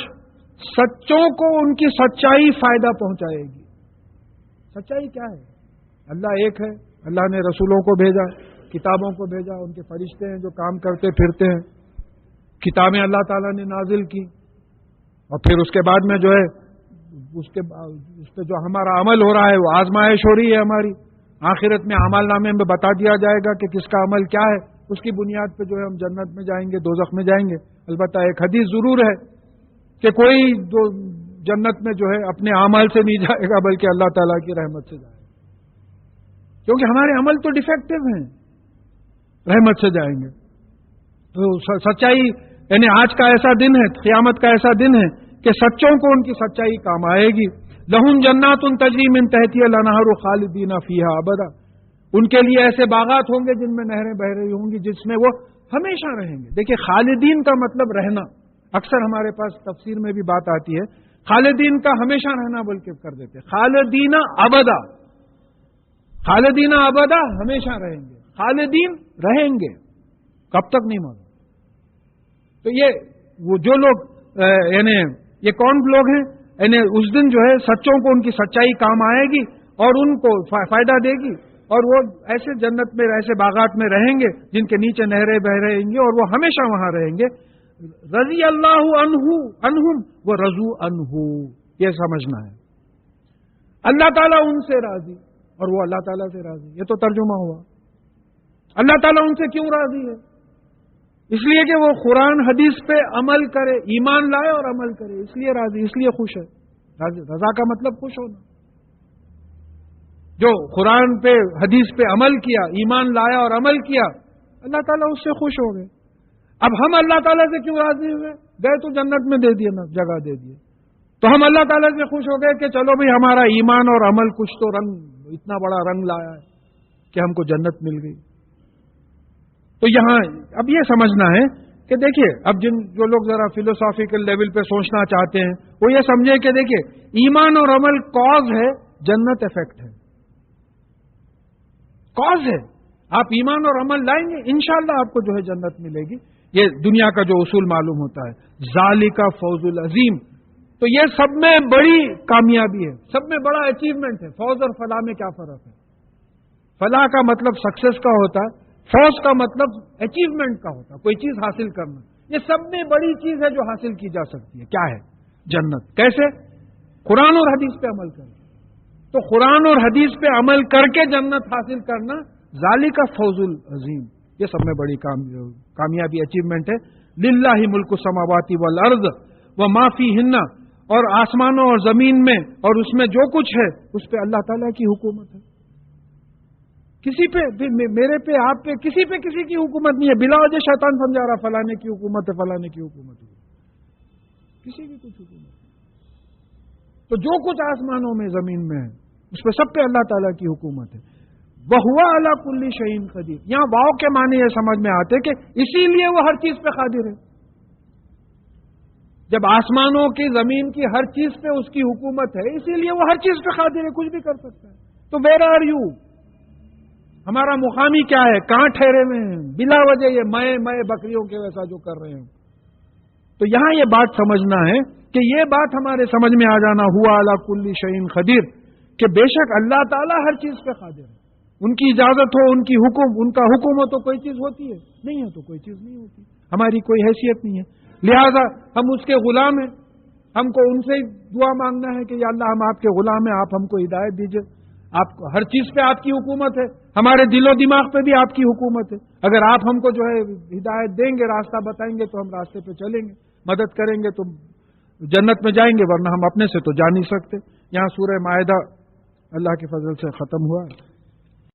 سچوں کو ان کی سچائی فائدہ پہنچائے گی. سچائی کیا ہے؟ اللہ ایک ہے، اللہ نے رسولوں کو بھیجا، کتابوں کو بھیجا، ان کے فرشتے ہیں جو کام کرتے پھرتے ہیں، کتابیں اللہ تعالیٰ نے نازل کی، اور پھر اس کے بعد میں جو ہے اس پہ جو ہمارا عمل ہو رہا ہے وہ آزمائش ہو رہی ہے ہماری. آخرت میں اعمال نامے میں بتا دیا جائے گا کہ کس کا عمل کیا ہے، اس کی بنیاد پہ جو ہے ہم جنت میں جائیں گے، دوزخ میں جائیں گے. البتہ ایک حدیث ضرور ہے کہ کوئی جو جنت میں جو ہے اپنے اعمال سے نہیں جائے گا بلکہ اللہ تعالیٰ کی رحمت سے جائے گا، کیونکہ ہمارے عمل تو ڈیفیکٹو ہیں، رحمت سے جائیں گے. تو سچائی یعنی آج کا ایسا دن ہے، قیامت کا ایسا دن ہے کہ سچوں کو ان کی سچائی کام آئے گی. لہم جنات تجری من تحتها الانہار خالدین فیہا ابدا. ان کے لیے ایسے باغات ہوں گے جن میں نہریں بہ رہی ہوں گی، جس میں وہ ہمیشہ رہیں گے. دیکھیے خالدین کا مطلب رہنا، اکثر ہمارے پاس تفسیر میں بھی بات آتی ہے خالدین کا ہمیشہ رہنا بلکہ کر دیتے خالدین ابدا. خالدین ابدا ہمیشہ رہیں گے، خالدین رہیں گے، کب تک نہیں معلوم. تو یہ وہ جو لوگ یعنی یہ کون لوگ ہیں، یعنی اس دن جو ہے سچوں کو ان کی سچائی کام آئے گی اور ان کو فائدہ دے گی، اور وہ ایسے جنت میں ایسے باغات میں رہیں گے جن کے نیچے نہریں بہ رہیں گی، اور وہ ہمیشہ وہاں رہیں گے. رضی اللہ عنہم وہ رضو عنہ، یہ سمجھنا ہے. اللہ تعالیٰ ان سے راضی اور وہ اللہ تعالیٰ سے راضی. یہ تو ترجمہ ہوا. اللہ تعالیٰ ان سے کیوں راضی ہے؟ اس لیے کہ وہ قرآن حدیث پہ عمل کرے، ایمان لائے اور عمل کرے، اس لیے راضی، اس لیے خوش ہے. رضا کا مطلب خوش ہونا. جو قرآن پہ حدیث پہ عمل کیا، ایمان لایا اور عمل کیا، اللہ تعالیٰ اس سے خوش ہو گئے. اب ہم اللہ تعالیٰ سے کیوں راضی ہوئے؟ گئے تو جنت میں دے دیے نا، جگہ دے دیے، تو ہم اللہ تعالیٰ سے خوش ہو گئے کہ چلو بھائی ہمارا ایمان اور عمل کچھ تو رنگ، اتنا بڑا رنگ لایا ہے کہ ہم کو جنت مل گئی. تو یہاں اب یہ سمجھنا ہے کہ دیکھیے اب جو لوگ ذرا فلسافیکل لیول پہ سوچنا چاہتے ہیں وہ یہ سمجھے کہ دیکھیے ایمان اور عمل کاز ہے، جنت افیکٹ ہے. کاز ہے، آپ ایمان اور عمل لائیں گے انشاءاللہ آپ کو جو ہے جنت ملے گی. یہ دنیا کا جو اصول معلوم ہوتا ہے، ذالک فوز العظیم. تو یہ سب میں بڑی کامیابی ہے، سب میں بڑا اچیومنٹ ہے. فوز اور فلاح میں کیا فرق ہے؟ فلاح کا مطلب سکسیس کا ہوتا ہے، فوز کا مطلب اچیومنٹ کا ہوتا ہے، کوئی چیز حاصل کرنا. یہ سب میں بڑی چیز ہے جو حاصل کی جا سکتی ہے. کیا ہے؟ جنت. کیسے؟ قرآن اور حدیث پہ عمل کر کے. تو قرآن اور حدیث پہ عمل کر کے جنت حاصل کرنا، ذالک فوز العظیم، یہ سب میں بڑی کامیابی اچیومنٹ ہے. للہ ملک السماوات والارض وما فیہن، اور آسمانوں اور زمین میں اور اس میں جو کچھ ہے اس پہ اللہ تعالیٰ کی حکومت ہے. کسی پہ، میرے پہ، آپ پہ، کسی کی حکومت نہیں ہے. بلا وجہ شیطان سمجھا رہا فلانے کی حکومت ہے، فلانے کی حکومت ہے. کسی کی کچھ حکومت نہیں. تو جو کچھ آسمانوں میں زمین میں ہے اس پہ سب پہ اللہ تعالیٰ کی حکومت ہے. وَهُوَ عَلَى كُلِّ شَيْءٍ قَدِيرٌ. یہاں واو کے معنی یہ سمجھ میں آتے کہ اسی لیے وہ ہر چیز پہ قادر ہے. جب آسمانوں کی، زمین کی، ہر چیز پہ اس کی حکومت ہے، اسی لیے وہ ہر چیز پہ قادر ہے، کچھ بھی کر سکتا ہے. تو ویئر آر یو؟ ہمارا مقامی کیا ہے؟ کہاں ٹھہرے ہوئے ہیں بلا وجہ یہ میں بکریوں کے ویسا جو کر رہے ہیں؟ تو یہاں یہ بات سمجھنا ہے کہ یہ بات ہمارے سمجھ میں آ جانا، ہوا علی کل شیء قدیر، کہ بے شک اللہ تعالیٰ ہر چیز پہ قادر ہے. ان کی اجازت ہو، ان کی حکم، ان کا حکم ہو تو کوئی چیز ہوتی ہے، نہیں ہے تو کوئی چیز نہیں ہوتی. ہماری کوئی حیثیت نہیں ہے، لہذا ہم اس کے غلام ہیں. ہم کو ان سے دعا مانگنا ہے کہ یا اللہ ہم آپ کے غلام ہیں، آپ ہم کو ہدایت دیجئے. آپ کو ہر چیز پہ آپ کی حکومت ہے، ہمارے دل و دماغ پہ بھی آپ کی حکومت ہے. اگر آپ ہم کو جو ہے ہدایت دیں گے، راستہ بتائیں گے تو ہم راستے پہ چلیں گے، مدد کریں گے تو جنت میں جائیں گے، ورنہ ہم اپنے سے تو جا نہیں سکتے. یہاں سورہ مائدہ اللہ کے فضل سے ختم ہوا.